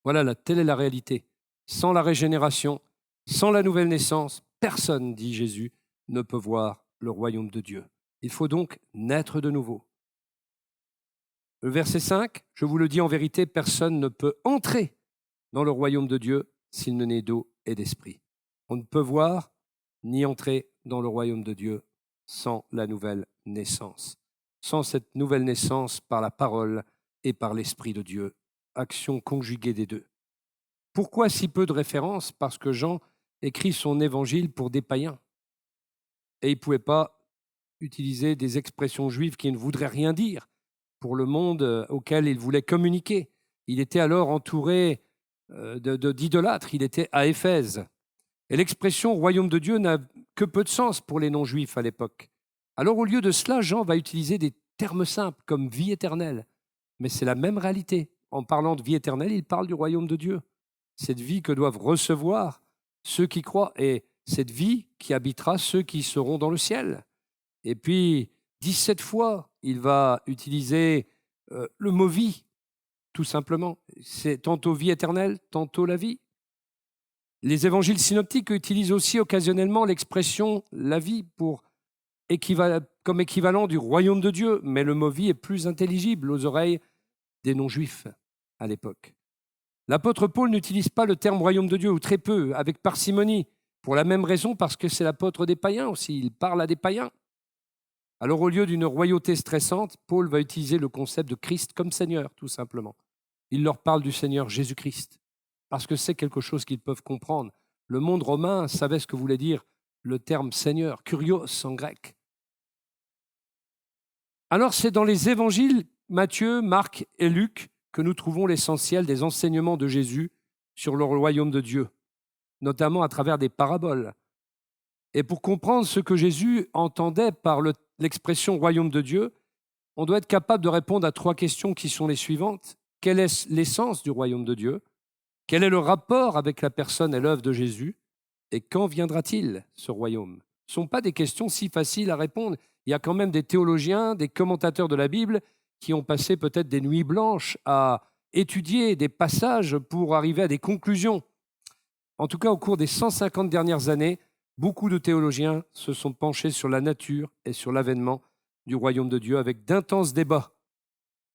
Voilà, telle est la réalité. Sans la régénération, sans la nouvelle naissance, personne, dit Jésus, ne peut voir le royaume de Dieu. Il faut donc naître de nouveau. Le verset 5, je vous le dis en vérité, personne ne peut entrer dans le royaume de Dieu s'il ne naît d'eau et d'esprit. On ne peut voir ni entrer dans le royaume de Dieu sans la nouvelle naissance. Sans cette nouvelle naissance par la parole et par l'Esprit de Dieu, action conjuguée des deux. Pourquoi si peu de références ? Parce que Jean écrit son évangile pour des païens. Et il ne pouvait pas utiliser des expressions juives qui ne voudraient rien dire pour le monde auquel il voulait communiquer. Il était alors entouré d'idolâtres, il était à Éphèse. Et l'expression « royaume de Dieu » n'a que peu de sens pour les non-juifs à l'époque. Alors au lieu de cela, Jean va utiliser des termes simples comme « vie éternelle ». Mais c'est la même réalité. En parlant de vie éternelle, il parle du royaume de Dieu. Cette vie que doivent recevoir ceux qui croient et cette vie qui habitera ceux qui seront dans le ciel. Et puis, 17 fois, il va utiliser le mot « vie », tout simplement. C'est tantôt vie éternelle, tantôt la vie. Les évangiles synoptiques utilisent aussi occasionnellement l'expression « la vie » comme équivalent du royaume de Dieu, mais le mot « vie » est plus intelligible aux oreilles des non-juifs à l'époque. L'apôtre Paul n'utilise pas le terme « royaume de Dieu » ou très peu, avec parcimonie, pour la même raison, parce que c'est l'apôtre des païens aussi, il parle à des païens. Alors au lieu d'une royauté stressante, Paul va utiliser le concept de Christ comme Seigneur, tout simplement. Il leur parle du Seigneur Jésus-Christ, parce que c'est quelque chose qu'ils peuvent comprendre. Le monde romain savait ce que voulait dire le terme Seigneur, kurios en grec. Alors c'est dans les évangiles Matthieu, Marc et Luc que nous trouvons l'essentiel des enseignements de Jésus sur le royaume de Dieu, notamment à travers des paraboles. Et pour comprendre ce que Jésus entendait par l'expression royaume de Dieu, on doit être capable de répondre à 3 questions qui sont les suivantes. Quelle est l'essence du royaume de Dieu? Quel est le rapport avec la personne et l'œuvre de Jésus? Et quand viendra-t-il, ce royaume? Ce ne sont pas des questions si faciles à répondre. Il y a quand même des théologiens, des commentateurs de la Bible qui ont passé peut-être des nuits blanches à étudier des passages pour arriver à des conclusions. En tout cas, au cours des 150 dernières années, beaucoup de théologiens se sont penchés sur la nature et sur l'avènement du royaume de Dieu avec d'intenses débats.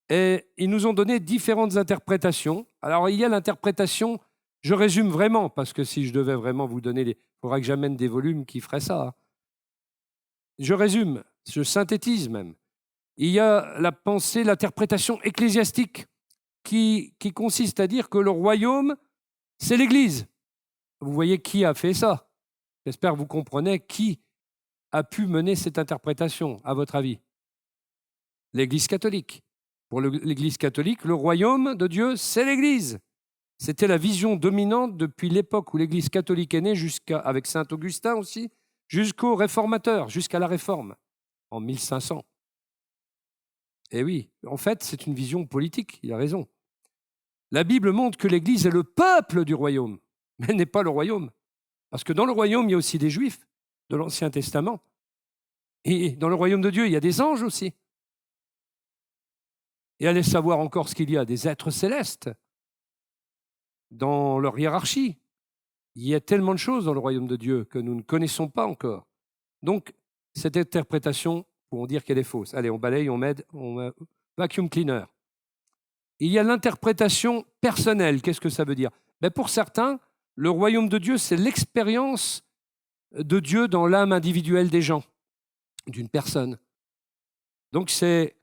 Et ils nous ont donné différentes interprétations. Alors, il y a l'interprétation, je résume vraiment, parce que si je devais vraiment vous donner, il faudra que j'amène des volumes qui feraient ça. Je résume, je synthétise même. Il y a la pensée, l'interprétation ecclésiastique, qui consiste à dire que le royaume, c'est l'Église. Vous voyez qui a fait ça? J'espère que vous comprenez qui a pu mener cette interprétation, à votre avis? L'Église catholique. Pour l'Église catholique, le royaume de Dieu, c'est l'Église. C'était la vision dominante depuis l'époque où l'Église catholique est née, avec saint Augustin aussi, jusqu'aux réformateurs, jusqu'à la Réforme, en 1500. Et oui, en fait, c'est une vision politique, il a raison. La Bible montre que l'Église est le peuple du royaume, mais elle n'est pas le royaume. Parce que dans le royaume, il y a aussi des Juifs de l'Ancien Testament. Et dans le royaume de Dieu, il y a des anges aussi. Et allez savoir encore ce qu'il y a, des êtres célestes dans leur hiérarchie. Il y a tellement de choses dans le royaume de Dieu que nous ne connaissons pas encore. Donc, cette interprétation, pour dire qu'elle est fausse. Allez, on balaye, on m'aide, on vacuum cleaner. Il y a l'interprétation personnelle. Qu'est-ce que ça veut dire? Pour certains, le royaume de Dieu, c'est l'expérience de Dieu dans l'âme individuelle des gens, d'une personne. Donc, c'est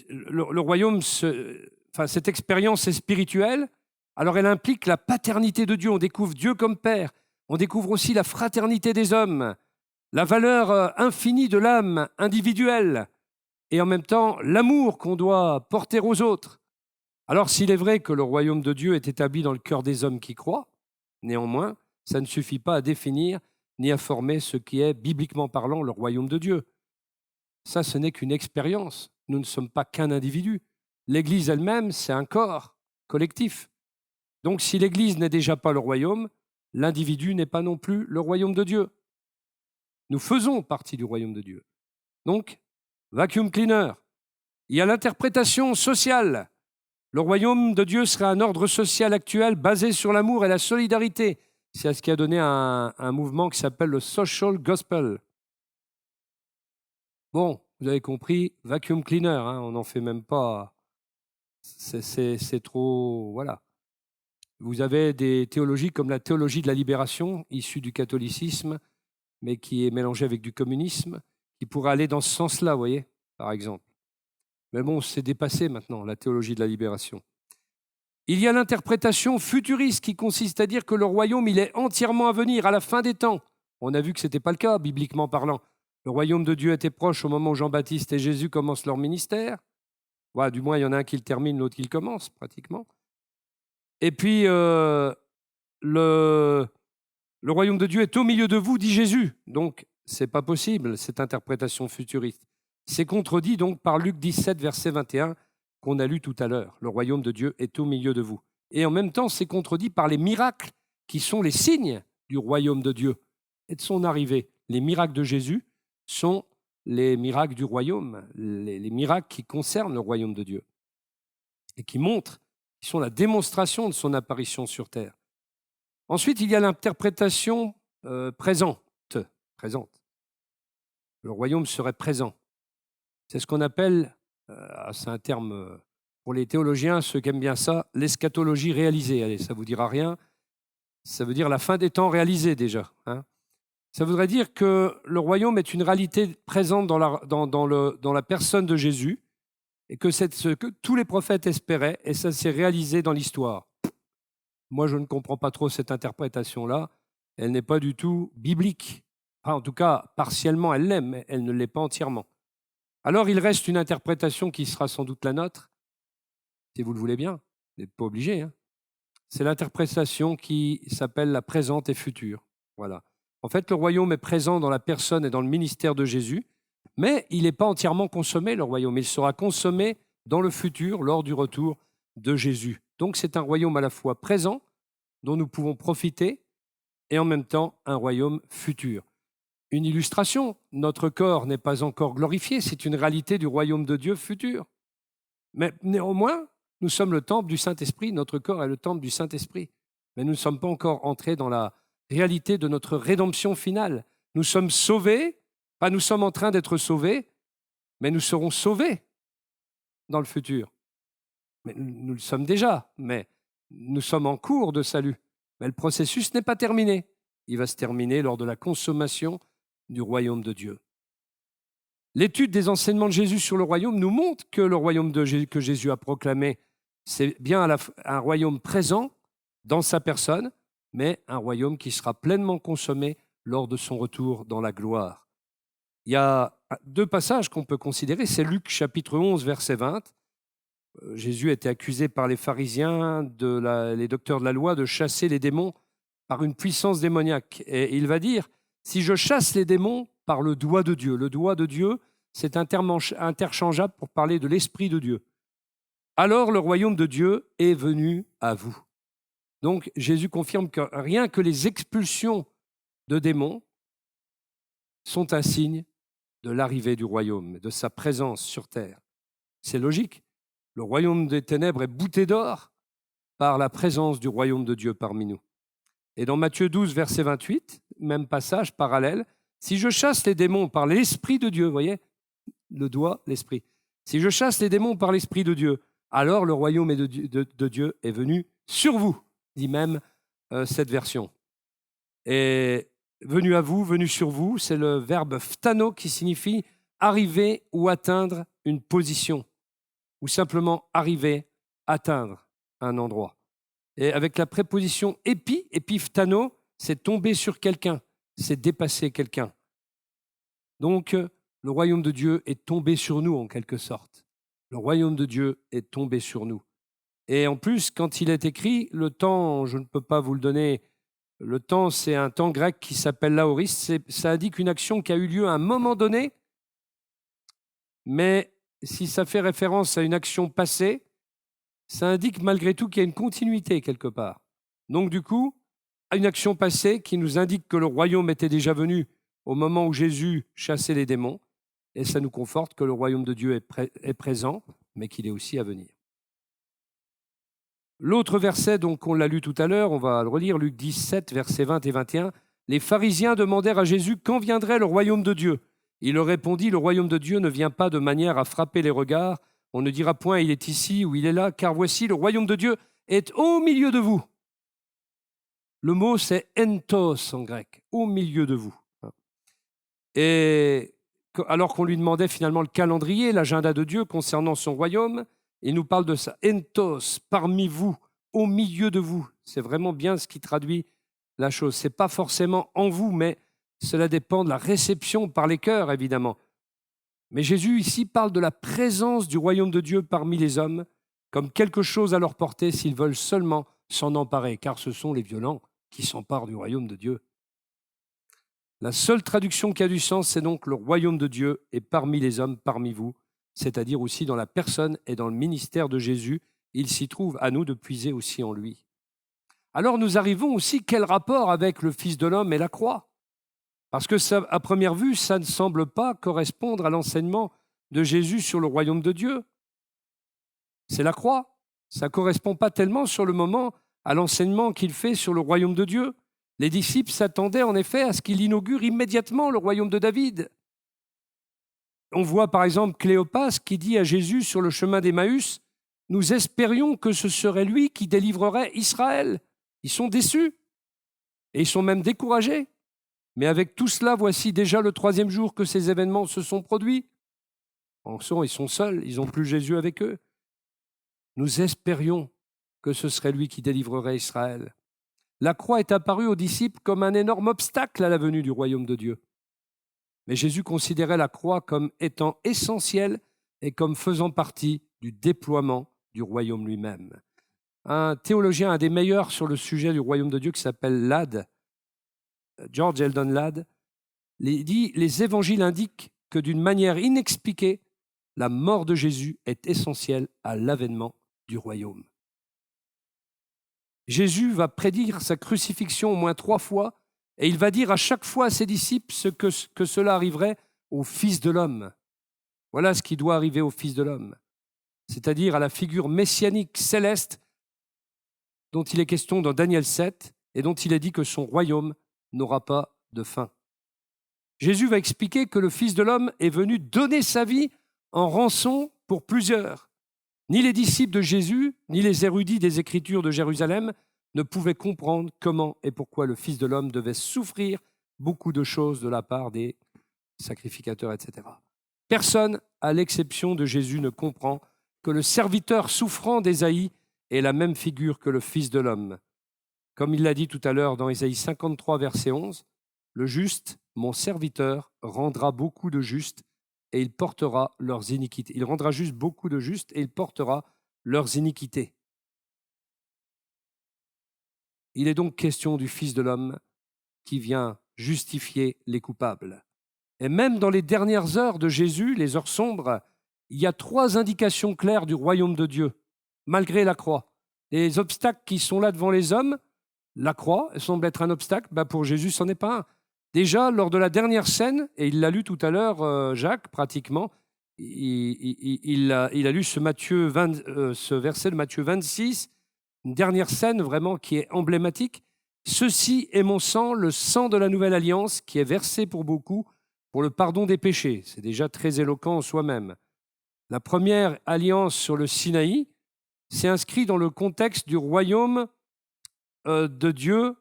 le royaume, cette expérience est spirituelle, alors elle implique la paternité de Dieu. On découvre Dieu comme Père. On découvre aussi la fraternité des hommes, la valeur infinie de l'âme individuelle et en même temps l'amour qu'on doit porter aux autres. Alors s'il est vrai que le royaume de Dieu est établi dans le cœur des hommes qui croient, néanmoins, ça ne suffit pas à définir ni à former ce qui est, bibliquement parlant, le royaume de Dieu. Ça, ce n'est qu'une expérience. Nous ne sommes pas qu'un individu. L'Église elle-même, c'est un corps collectif. Donc si l'Église n'est déjà pas le royaume, l'individu n'est pas non plus le royaume de Dieu. Nous faisons partie du royaume de Dieu. Donc, vacuum cleaner. Il y a l'interprétation sociale. Le royaume de Dieu serait un ordre social actuel basé sur l'amour et la solidarité. C'est ce qui a donné un mouvement qui s'appelle le social gospel. Bon, vous avez compris, vacuum cleaner, on n'en fait même pas. C'est trop. Voilà. Vous avez des théologies comme la théologie de la libération, issue du catholicisme, mais qui est mélangée avec du communisme, qui pourrait aller dans ce sens-là, vous voyez, par exemple. Mais bon, c'est dépassé maintenant, la théologie de la libération. Il y a l'interprétation futuriste qui consiste à dire que le royaume, il est entièrement à venir, à la fin des temps. On a vu que ce n'était pas le cas, bibliquement parlant. Le royaume de Dieu était proche au moment où Jean-Baptiste et Jésus commencent leur ministère. Voilà, du moins, il y en a un qui le termine, l'autre qui le commence, pratiquement. Et puis, le royaume de Dieu est au milieu de vous, dit Jésus. Donc, ce n'est pas possible, cette interprétation futuriste. C'est contredit donc par Luc 17, verset 21, qu'on a lu tout à l'heure. Le royaume de Dieu est au milieu de vous. Et en même temps, c'est contredit par les miracles qui sont les signes du royaume de Dieu et de son arrivée. Les miracles de Jésus sont les miracles du royaume, les miracles qui concernent le royaume de Dieu et qui montrent, qui sont la démonstration de son apparition sur terre. Ensuite, il y a l'interprétation présente. Le royaume serait présent. C'est ce qu'on appelle, c'est un terme pour les théologiens, ceux qui aiment bien ça, l'eschatologie réalisée. Allez, ça ne vous dira rien. Ça veut dire la fin des temps réalisée déjà. Ça voudrait dire que le royaume est une réalité présente dans la personne de Jésus et que c'est ce que tous les prophètes espéraient et ça s'est réalisé dans l'histoire. Moi, je ne comprends pas trop cette interprétation-là. Elle n'est pas du tout biblique. En tout cas, partiellement, elle l'est, mais elle ne l'est pas entièrement. Alors, il reste une interprétation qui sera sans doute la nôtre, si vous le voulez bien. Vous n'êtes pas obligé. C'est l'interprétation qui s'appelle la présente et future. Voilà. En fait, le royaume est présent dans la personne et dans le ministère de Jésus, mais il n'est pas entièrement consommé, le royaume. Il sera consommé dans le futur, lors du retour de Jésus. Donc c'est un royaume à la fois présent, dont nous pouvons profiter, et en même temps un royaume futur. Une illustration, notre corps n'est pas encore glorifié, c'est une réalité du royaume de Dieu futur. Mais néanmoins, nous sommes le temple du Saint-Esprit, notre corps est le temple du Saint-Esprit. Mais nous ne sommes pas encore entrés dans la réalité de notre rédemption finale. Nous sommes sauvés, pas nous sommes en train d'être sauvés, mais nous serons sauvés dans le futur. Mais nous le sommes déjà, mais nous sommes en cours de salut. Mais le processus n'est pas terminé. Il va se terminer lors de la consommation du royaume de Dieu. L'étude des enseignements de Jésus sur le royaume nous montre que le royaume que Jésus a proclamé, c'est bien un royaume présent dans sa personne, mais un royaume qui sera pleinement consommé lors de son retour dans la gloire. Il y a deux passages qu'on peut considérer, c'est Luc chapitre 11, verset 20. Jésus était accusé par les pharisiens, les docteurs de la loi, de chasser les démons par une puissance démoniaque. Et il va dire, si je chasse les démons par le doigt de Dieu, le doigt de Dieu, c'est interchangeable pour parler de l'Esprit de Dieu. Alors le royaume de Dieu est venu à vous. Donc Jésus confirme que rien que les expulsions de démons sont un signe de l'arrivée du royaume, de sa présence sur terre. C'est logique. Le royaume des ténèbres est bouté d'or par la présence du royaume de Dieu parmi nous. Et dans Matthieu 12, verset 28, même passage parallèle, si je chasse les démons par l'Esprit de Dieu, vous voyez, le doigt, l'Esprit. Si je chasse les démons par l'Esprit de Dieu, alors le royaume de Dieu est venu sur vous, dit même cette version. Et venu à vous, venu sur vous, c'est le verbe phtano qui signifie arriver ou atteindre une position, ou simplement arriver, atteindre un endroit. Et avec la préposition épiphtano, c'est tomber sur quelqu'un, c'est dépasser quelqu'un. Donc, le royaume de Dieu est tombé sur nous en quelque sorte. Le royaume de Dieu est tombé sur nous. Et en plus, quand il est écrit, le temps, je ne peux pas vous le donner, le temps, c'est un temps grec qui s'appelle l'aoris, ça indique une action qui a eu lieu à un moment donné, mais si ça fait référence à une action passée, ça indique malgré tout qu'il y a une continuité quelque part. Donc du coup, à une action passée qui nous indique que le royaume était déjà venu au moment où Jésus chassait les démons, et ça nous conforte que le royaume de Dieu est présent, mais qu'il est aussi à venir. L'autre verset, donc on l'a lu tout à l'heure, on va le relire, Luc 17, versets 20 et 21. Les pharisiens demandèrent à Jésus quand viendrait le royaume de Dieu. Il leur répondit, le royaume de Dieu ne vient pas de manière à frapper les regards. On ne dira point, il est ici ou il est là, car voici, le royaume de Dieu est au milieu de vous. Le mot, c'est entos en grec, au milieu de vous. Et alors qu'on lui demandait finalement le calendrier, l'agenda de Dieu concernant son royaume, il nous parle de ça. Entos, parmi vous, au milieu de vous. C'est vraiment bien ce qui traduit la chose. Ce n'est pas forcément en vous, mais cela dépend de la réception par les cœurs, évidemment. Mais Jésus, ici, parle de la présence du royaume de Dieu parmi les hommes comme quelque chose à leur portée s'ils veulent seulement s'en emparer, car ce sont les violents qui s'emparent du royaume de Dieu. La seule traduction qui a du sens, c'est donc le royaume de Dieu est parmi les hommes, parmi vous, c'est-à-dire aussi dans la personne et dans le ministère de Jésus. Il s'y trouve à nous de puiser aussi en lui. Alors nous arrivons aussi, quel rapport avec le Fils de l'homme et la croix ? Parce que ça, à première vue, ça ne semble pas correspondre à l'enseignement de Jésus sur le royaume de Dieu. C'est la croix. Ça ne correspond pas tellement sur le moment à l'enseignement qu'il fait sur le royaume de Dieu. Les disciples s'attendaient en effet à ce qu'il inaugure immédiatement le royaume de David. On voit par exemple Cléopas qui dit à Jésus sur le chemin d'Emmaüs, « Nous espérions que ce serait lui qui délivrerait Israël. » Ils sont déçus et ils sont même découragés. Mais avec tout cela, voici déjà le 3e jour que ces événements se sont produits. Ils sont seuls, ils n'ont plus Jésus avec eux. Nous espérions que ce serait lui qui délivrerait Israël. La croix est apparue aux disciples comme un énorme obstacle à la venue du royaume de Dieu. Mais Jésus considérait la croix comme étant essentielle et comme faisant partie du déploiement du royaume lui-même. Un théologien, un des meilleurs sur le sujet du royaume de Dieu, qui s'appelle Ladd, George Eldon Ladd, dit « Les évangiles indiquent que d'une manière inexpliquée, la mort de Jésus est essentielle à l'avènement du royaume. » Jésus va prédire sa crucifixion au moins 3 fois et il va dire à chaque fois à ses disciples que cela arriverait au Fils de l'homme. Voilà ce qui doit arriver au Fils de l'homme, c'est-à-dire à la figure messianique céleste dont il est question dans Daniel 7 et dont il est dit que son royaume n'aura pas de fin. Jésus va expliquer que le Fils de l'homme est venu donner sa vie en rançon pour plusieurs. Ni les disciples de Jésus, ni les érudits des Écritures de Jérusalem ne pouvaient comprendre comment et pourquoi le Fils de l'homme devait souffrir beaucoup de choses de la part des sacrificateurs, etc. Personne, à l'exception de Jésus, ne comprend que le serviteur souffrant d'Ésaïe est la même figure que le Fils de l'homme. Comme il l'a dit tout à l'heure dans Ésaïe 53, verset 11, « Le juste, mon serviteur, rendra beaucoup de justes et il portera leurs iniquités. » Il rendra juste beaucoup de justes et il portera leurs iniquités. Il est donc question du Fils de l'homme qui vient justifier les coupables. Et même dans les dernières heures de Jésus, les heures sombres, il y a 3 indications claires du royaume de Dieu, malgré la croix. Les obstacles qui sont là devant les hommes, la croix semble être un obstacle, pour Jésus, ce n'en est pas un. Déjà, lors de la dernière scène, et il l'a lu tout à l'heure, Jacques, pratiquement, il a lu ce verset de Matthieu 26, une dernière scène vraiment qui est emblématique. « Ceci est mon sang, le sang de la nouvelle alliance, qui est versé pour beaucoup pour le pardon des péchés. » C'est déjà très éloquent en soi-même. La première alliance sur le Sinaï s'est inscrite dans le contexte du royaume de Dieu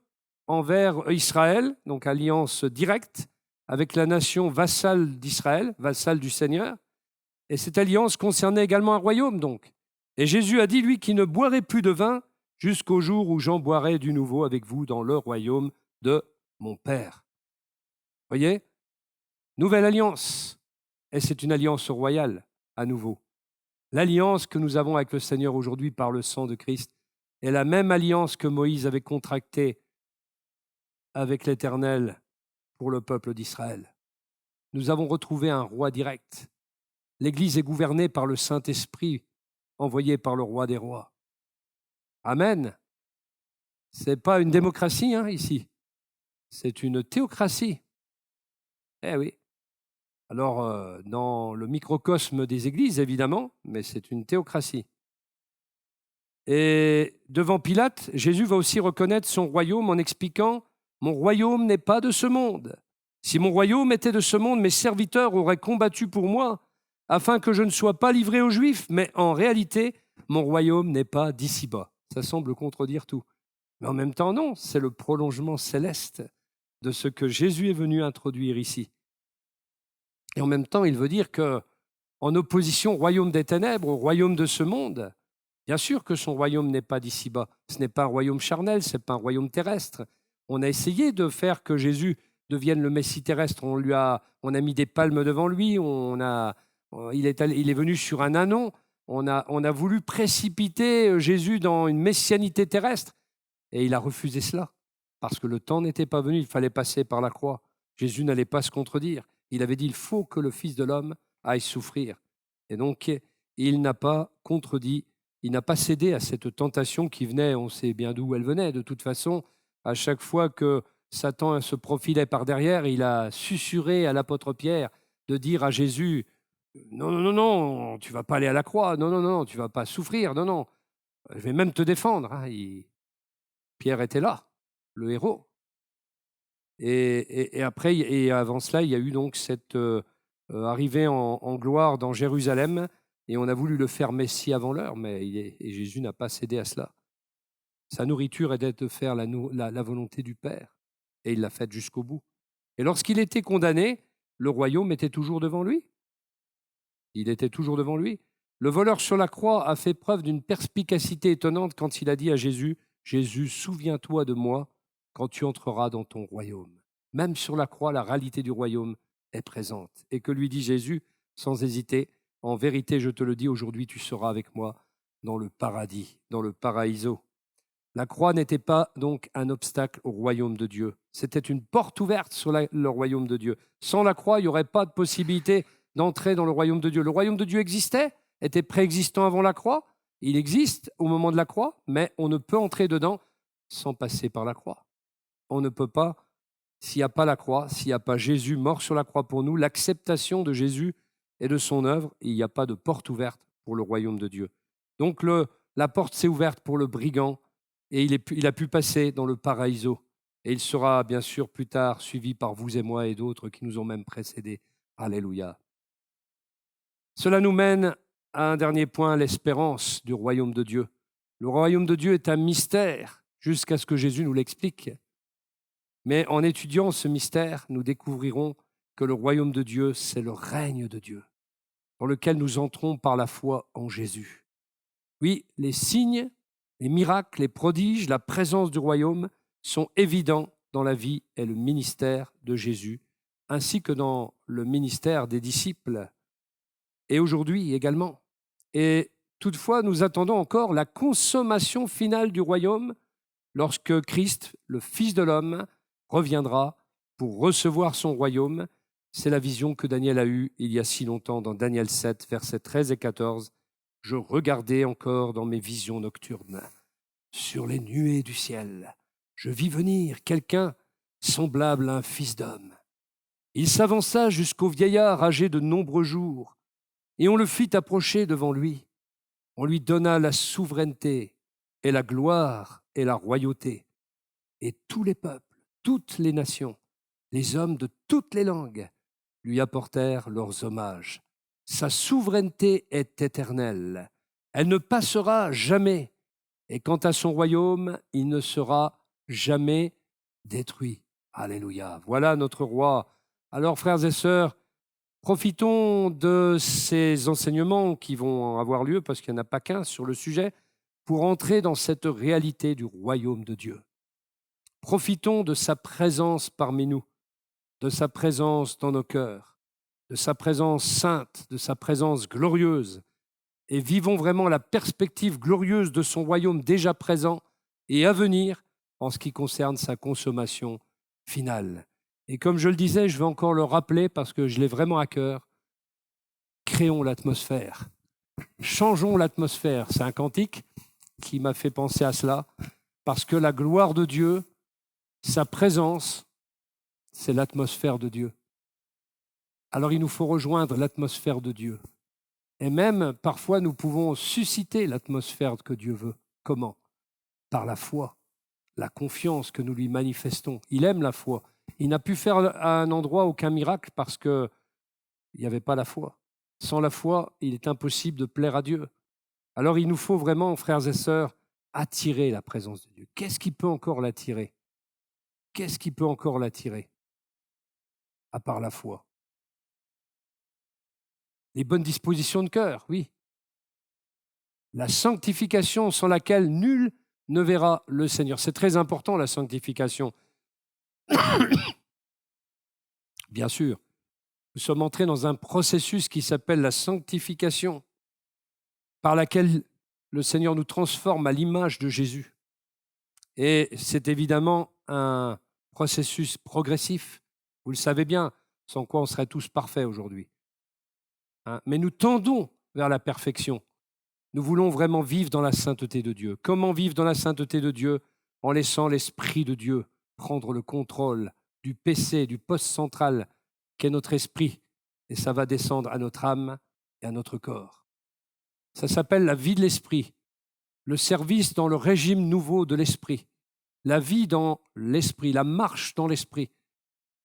envers Israël, donc alliance directe avec la nation vassale d'Israël, vassale du Seigneur. Et cette alliance concernait également un royaume, donc. Et Jésus a dit, lui, qu'il ne boirait plus de vin jusqu'au jour où j'en boirai du nouveau avec vous dans le royaume de mon Père. Voyez ? Nouvelle alliance. Et c'est une alliance royale, à nouveau. L'alliance que nous avons avec le Seigneur aujourd'hui par le sang de Christ est la même alliance que Moïse avait contractée avec l'Éternel pour le peuple d'Israël. Nous avons retrouvé un roi direct. L'Église est gouvernée par le Saint-Esprit envoyé par le roi des rois. Amen. Ce n'est pas une démocratie ici, c'est une théocratie. Eh oui. Alors, dans le microcosme des églises, évidemment, mais c'est une théocratie. Et devant Pilate, Jésus va aussi reconnaître son royaume en expliquant « Mon royaume n'est pas de ce monde. Si mon royaume était de ce monde, mes serviteurs auraient combattu pour moi, afin que je ne sois pas livré aux Juifs. Mais en réalité, mon royaume n'est pas d'ici-bas. » Ça semble contredire tout. Mais en même temps, non, c'est le prolongement céleste de ce que Jésus est venu introduire ici. Et en même temps, il veut dire qu'en opposition au royaume des ténèbres, au royaume de ce monde, bien sûr que son royaume n'est pas d'ici-bas. Ce n'est pas un royaume charnel, ce n'est pas un royaume terrestre. On a essayé de faire que Jésus devienne le Messie terrestre. On a mis des palmes devant lui, il est venu sur un ânon. On a voulu précipiter Jésus dans une messianité terrestre et il a refusé cela parce que le temps n'était pas venu, il fallait passer par la croix. Jésus n'allait pas se contredire. Il avait dit, il faut que le Fils de l'homme aille souffrir. Et donc, il n'a pas contredit, il n'a pas cédé à cette tentation qui venait, on sait bien d'où elle venait. De toute façon, à chaque fois que Satan se profilait par derrière, il a susurré à l'apôtre Pierre de dire à Jésus, non, non, non, non, tu ne vas pas aller à la croix, non, non, non, tu ne vas pas souffrir, non, non, je vais même te défendre. Pierre était là, le héros. Et après, et avant cela, il y a eu donc cette arrivée en gloire dans Jérusalem, et on a voulu le faire Messie avant l'heure, et Jésus n'a pas cédé à cela. Sa nourriture était de faire la volonté du Père, et il l'a faite jusqu'au bout. Et lorsqu'il était condamné, le royaume était toujours devant lui. Il était toujours devant lui. Le voleur sur la croix a fait preuve d'une perspicacité étonnante quand il a dit à Jésus, « Jésus, souviens-toi de moi quand tu entreras dans ton royaume. » Même sur la croix, la réalité du royaume est présente. Et que lui dit Jésus, sans hésiter, « En vérité, je te le dis, aujourd'hui tu seras avec moi dans le paradis, dans le paraiso. » La croix n'était pas donc un obstacle au royaume de Dieu. C'était une porte ouverte sur le royaume de Dieu. Sans la croix, il n'y aurait pas de possibilité d'entrer dans le royaume de Dieu. Le royaume de Dieu existait, était préexistant avant la croix. Il existe au moment de la croix, mais on ne peut entrer dedans sans passer par la croix. On ne peut pas, s'il n'y a pas la croix, s'il n'y a pas Jésus mort sur la croix pour nous, l'acceptation de Jésus et de son œuvre, il n'y a pas de porte ouverte pour le royaume de Dieu. Donc la porte s'est ouverte pour le brigand et il a pu passer dans le paraïso. Et il sera bien sûr plus tard suivi par vous et moi et d'autres qui nous ont même précédés. Alléluia. Cela nous mène à un dernier point, l'espérance du royaume de Dieu. Le royaume de Dieu est un mystère jusqu'à ce que Jésus nous l'explique. Mais en étudiant ce mystère, nous découvrirons que le royaume de Dieu, c'est le règne de Dieu, dans lequel nous entrons par la foi en Jésus. Oui, les signes, les miracles, les prodiges, la présence du royaume sont évidents dans la vie et le ministère de Jésus, ainsi que dans le ministère des disciples, et aujourd'hui également. Et toutefois, nous attendons encore la consommation finale du royaume lorsque Christ, le Fils de l'homme, reviendra pour recevoir son royaume. C'est la vision que Daniel a eue il y a si longtemps dans Daniel 7, versets 13 et 14. Je regardais encore dans mes visions nocturnes. Sur les nuées du ciel, je vis venir quelqu'un semblable à un fils d'homme. Il s'avança jusqu'au vieillard âgé de nombreux jours, et on le fit approcher devant lui. On lui donna la souveraineté et la gloire et la royauté. Et tous les peuples, toutes les nations, les hommes de toutes les langues lui apportèrent leurs hommages. Sa souveraineté est éternelle. Elle ne passera jamais. Et quant à son royaume, il ne sera jamais détruit. Alléluia. Voilà notre roi. Alors, frères et sœurs, profitons de ces enseignements qui vont avoir lieu, parce qu'il n'y en a pas qu'un sur le sujet, pour entrer dans cette réalité du royaume de Dieu. Profitons de sa présence parmi nous, de sa présence dans nos cœurs, de sa présence sainte, de sa présence glorieuse, et vivons vraiment la perspective glorieuse de son royaume déjà présent et à venir en ce qui concerne sa consommation finale. Et comme je le disais, je vais encore le rappeler parce que je l'ai vraiment à cœur, créons l'atmosphère, changeons l'atmosphère. C'est un cantique qui m'a fait penser à cela, parce que la gloire de Dieu, sa présence, c'est l'atmosphère de Dieu. Alors il nous faut rejoindre l'atmosphère de Dieu. Et même, parfois, nous pouvons susciter l'atmosphère que Dieu veut. Comment? Par la foi, la confiance que nous lui manifestons. Il aime la foi. Il n'a pu faire à un endroit aucun miracle parce qu'il n'y avait pas la foi. Sans la foi, il est impossible de plaire à Dieu. Alors il nous faut vraiment, frères et sœurs, attirer la présence de Dieu. Qu'est-ce qui peut encore l'attirer? Qu'est-ce qui peut encore l'attirer? À part la foi. Les bonnes dispositions de cœur, oui. La sanctification sans laquelle nul ne verra le Seigneur. C'est très important, la sanctification. Bien sûr, nous sommes entrés dans un processus qui s'appelle la sanctification, par laquelle le Seigneur nous transforme à l'image de Jésus. Et c'est évidemment un processus progressif. Vous le savez bien, sans quoi on serait tous parfaits aujourd'hui. Mais nous tendons vers la perfection. Nous voulons vraiment vivre dans la sainteté de Dieu. Comment vivre dans la sainteté de Dieu? En laissant l'Esprit de Dieu prendre le contrôle du PC, du poste central qu'est notre esprit. Et ça va descendre à notre âme et à notre corps. Ça s'appelle la vie de l'Esprit, le service dans le régime nouveau de l'Esprit, la vie dans l'Esprit, la marche dans l'Esprit.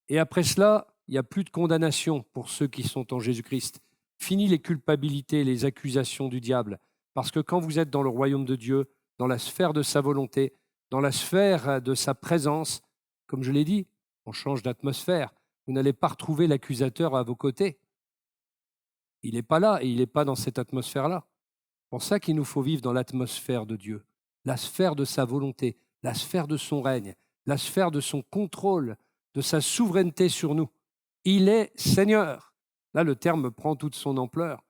Et après cela, il n'y a plus de condamnation pour ceux qui sont en Jésus-Christ. Fini les culpabilités, les accusations du diable. Parce que quand vous êtes dans le royaume de Dieu, dans la sphère de sa volonté, dans la sphère de sa présence, comme je l'ai dit, on change d'atmosphère. Vous n'allez pas retrouver l'accusateur à vos côtés. Il n'est pas là et il n'est pas dans cette atmosphère-là. C'est pour ça qu'il nous faut vivre dans l'atmosphère de Dieu, la sphère de sa volonté, la sphère de son règne, la sphère de son contrôle, de sa souveraineté sur nous. Il est Seigneur. Là, le terme prend toute son ampleur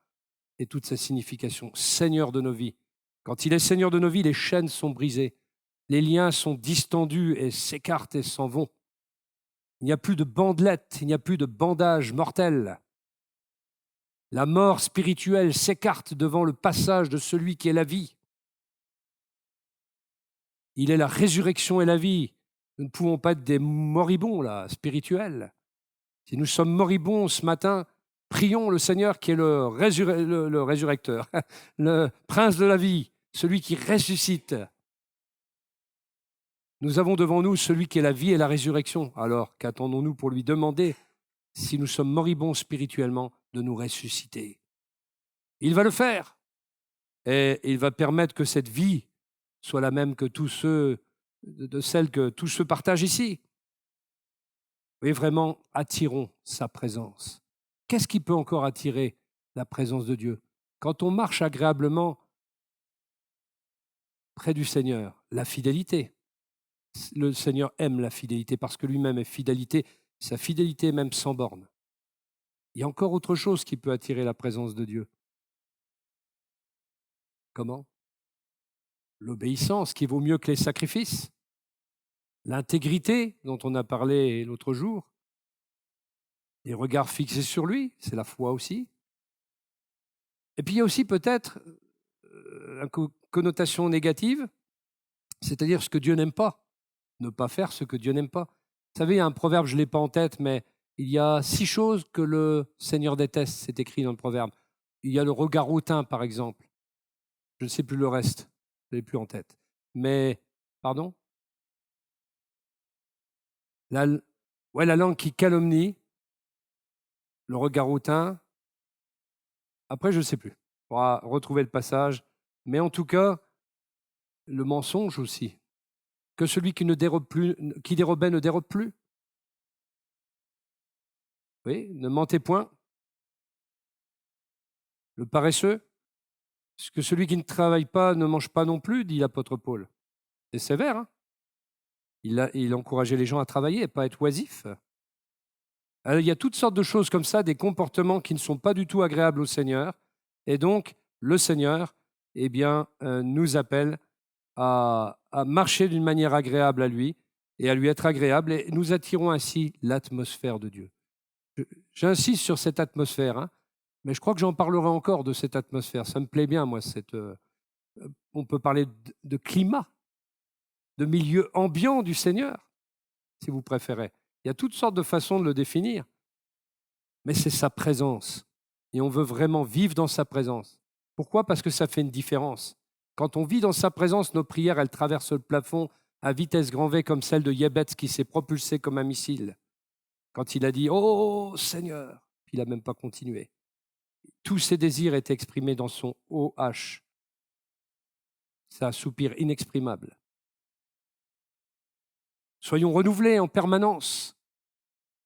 et toute sa signification. Seigneur de nos vies. Quand il est Seigneur de nos vies, les chaînes sont brisées, Les liens sont distendus et s'écartent et s'en vont. Il n'y a plus de bandelettes, il n'y a plus de bandage mortel. La mort spirituelle s'écarte devant le passage de celui qui est la vie. Il est la résurrection et la vie. Nous ne pouvons pas être des moribonds, là, spirituels. Si nous sommes moribonds ce matin, prions le Seigneur qui est le résurrecteur, le prince de la vie, celui qui ressuscite. Nous avons devant nous celui qui est la vie et la résurrection. Alors, qu'attendons-nous pour lui demander, si nous sommes moribonds spirituellement, de nous ressusciter? Il va le faire. Et il va permettre que cette vie soit la même que celle que tous ceux partagent ici. Et vraiment, attirons sa présence. Qu'est-ce qui peut encore attirer la présence de Dieu? Quand on marche agréablement près du Seigneur, la fidélité. Le Seigneur aime la fidélité parce que lui-même est fidélité, sa fidélité est même sans borne. Il y a encore autre chose qui peut attirer la présence de Dieu. Comment? L'obéissance qui vaut mieux que les sacrifices. L'intégrité dont on a parlé l'autre jour. Les regards fixés sur lui, c'est la foi aussi. Et puis il y a aussi peut-être une connotation négative, c'est-à-dire ce que Dieu n'aime pas. Ne pas faire ce que Dieu n'aime pas. Vous savez, il y a un proverbe, je ne l'ai pas en tête, mais il y a 6 choses que le Seigneur déteste, c'est écrit dans le proverbe. Il y a le regard hautain, par exemple. Je ne sais plus le reste, je ne l'ai plus en tête. Mais, pardon? La langue qui calomnie, le regard hautain. Après, je ne sais plus. On va retrouver le passage. Mais en tout cas, le mensonge aussi. Que celui qui dérobait ne dérobe plus. Oui, ne mentez point. Le paresseux. Parce que celui qui ne travaille pas ne mange pas non plus, dit l'apôtre Paul. C'est sévère, hein? Il encourageait les gens à travailler et pas à être oisifs. Alors, il y a toutes sortes de choses comme ça, des comportements qui ne sont pas du tout agréables au Seigneur. Et donc, le Seigneur nous appelle à marcher d'une manière agréable à lui et à lui être agréable. Et nous attirons ainsi l'atmosphère de Dieu. J'insiste sur cette atmosphère, hein, mais je crois que j'en parlerai encore de cette atmosphère. Ça me plaît bien, moi. On peut parler de climat, de milieu ambiant du Seigneur, si vous préférez. Il y a toutes sortes de façons de le définir, mais c'est sa présence. Et on veut vraiment vivre dans sa présence. Pourquoi? Parce que ça fait une différence. Quand on vit dans sa présence, nos prières, elles traversent le plafond à vitesse grand V comme celle de Yébetz qui s'est propulsé comme un missile. Quand il a dit « Oh Seigneur !» il n'a même pas continué. Tous ses désirs étaient exprimés dans son OH. C'est un soupir inexprimable. Soyons renouvelés en permanence.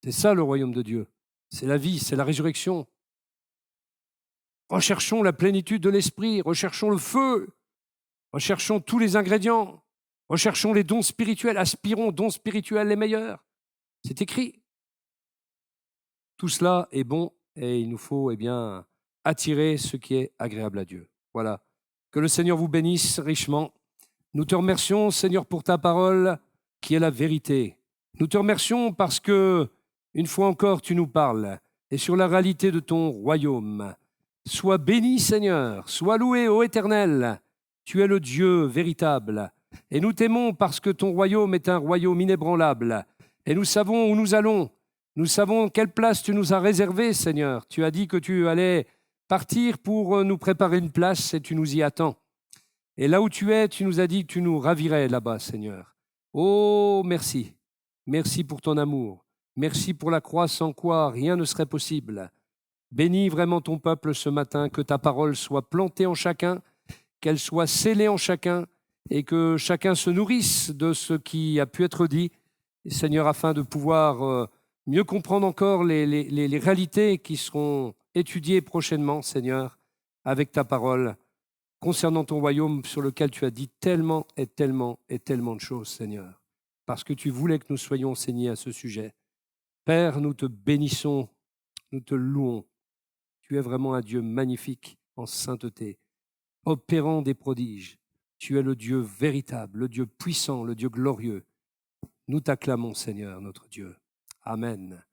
C'est ça le royaume de Dieu. C'est la vie, c'est la résurrection. Recherchons la plénitude de l'esprit, recherchons le feu, recherchons tous les ingrédients, recherchons les dons spirituels, aspirons aux dons spirituels les meilleurs. C'est écrit. Tout cela est bon et il nous faut attirer ce qui est agréable à Dieu. Voilà. Que le Seigneur vous bénisse richement. Nous te remercions, Seigneur, pour ta parole qui est la vérité. Nous te remercions parce que, une fois encore, tu nous parles et sur la réalité de ton royaume. Sois béni, Seigneur, sois loué, ô Éternel. Tu es le Dieu véritable. Et nous t'aimons parce que ton royaume est un royaume inébranlable. Et nous savons où nous allons. Nous savons quelle place tu nous as réservée, Seigneur. Tu as dit que tu allais partir pour nous préparer une place et tu nous y attends. Et là où tu es, tu nous as dit que tu nous ravirais là-bas, Seigneur. Oh, merci. Merci pour ton amour. Merci pour la croix sans quoi rien ne serait possible. Bénis vraiment ton peuple ce matin, que ta parole soit plantée en chacun, qu'elle soit scellée en chacun et que chacun se nourrisse de ce qui a pu être dit, Seigneur, afin de pouvoir mieux comprendre encore les réalités qui seront étudiées prochainement, Seigneur, avec ta parole, concernant ton royaume sur lequel tu as dit tellement et tellement et tellement de choses, Seigneur, parce que tu voulais que nous soyons enseignés à ce sujet. Père, nous te bénissons, nous te louons. Tu es vraiment un Dieu magnifique en sainteté, opérant des prodiges. Tu es le Dieu véritable, le Dieu puissant, le Dieu glorieux. Nous t'acclamons, Seigneur, notre Dieu. Amen.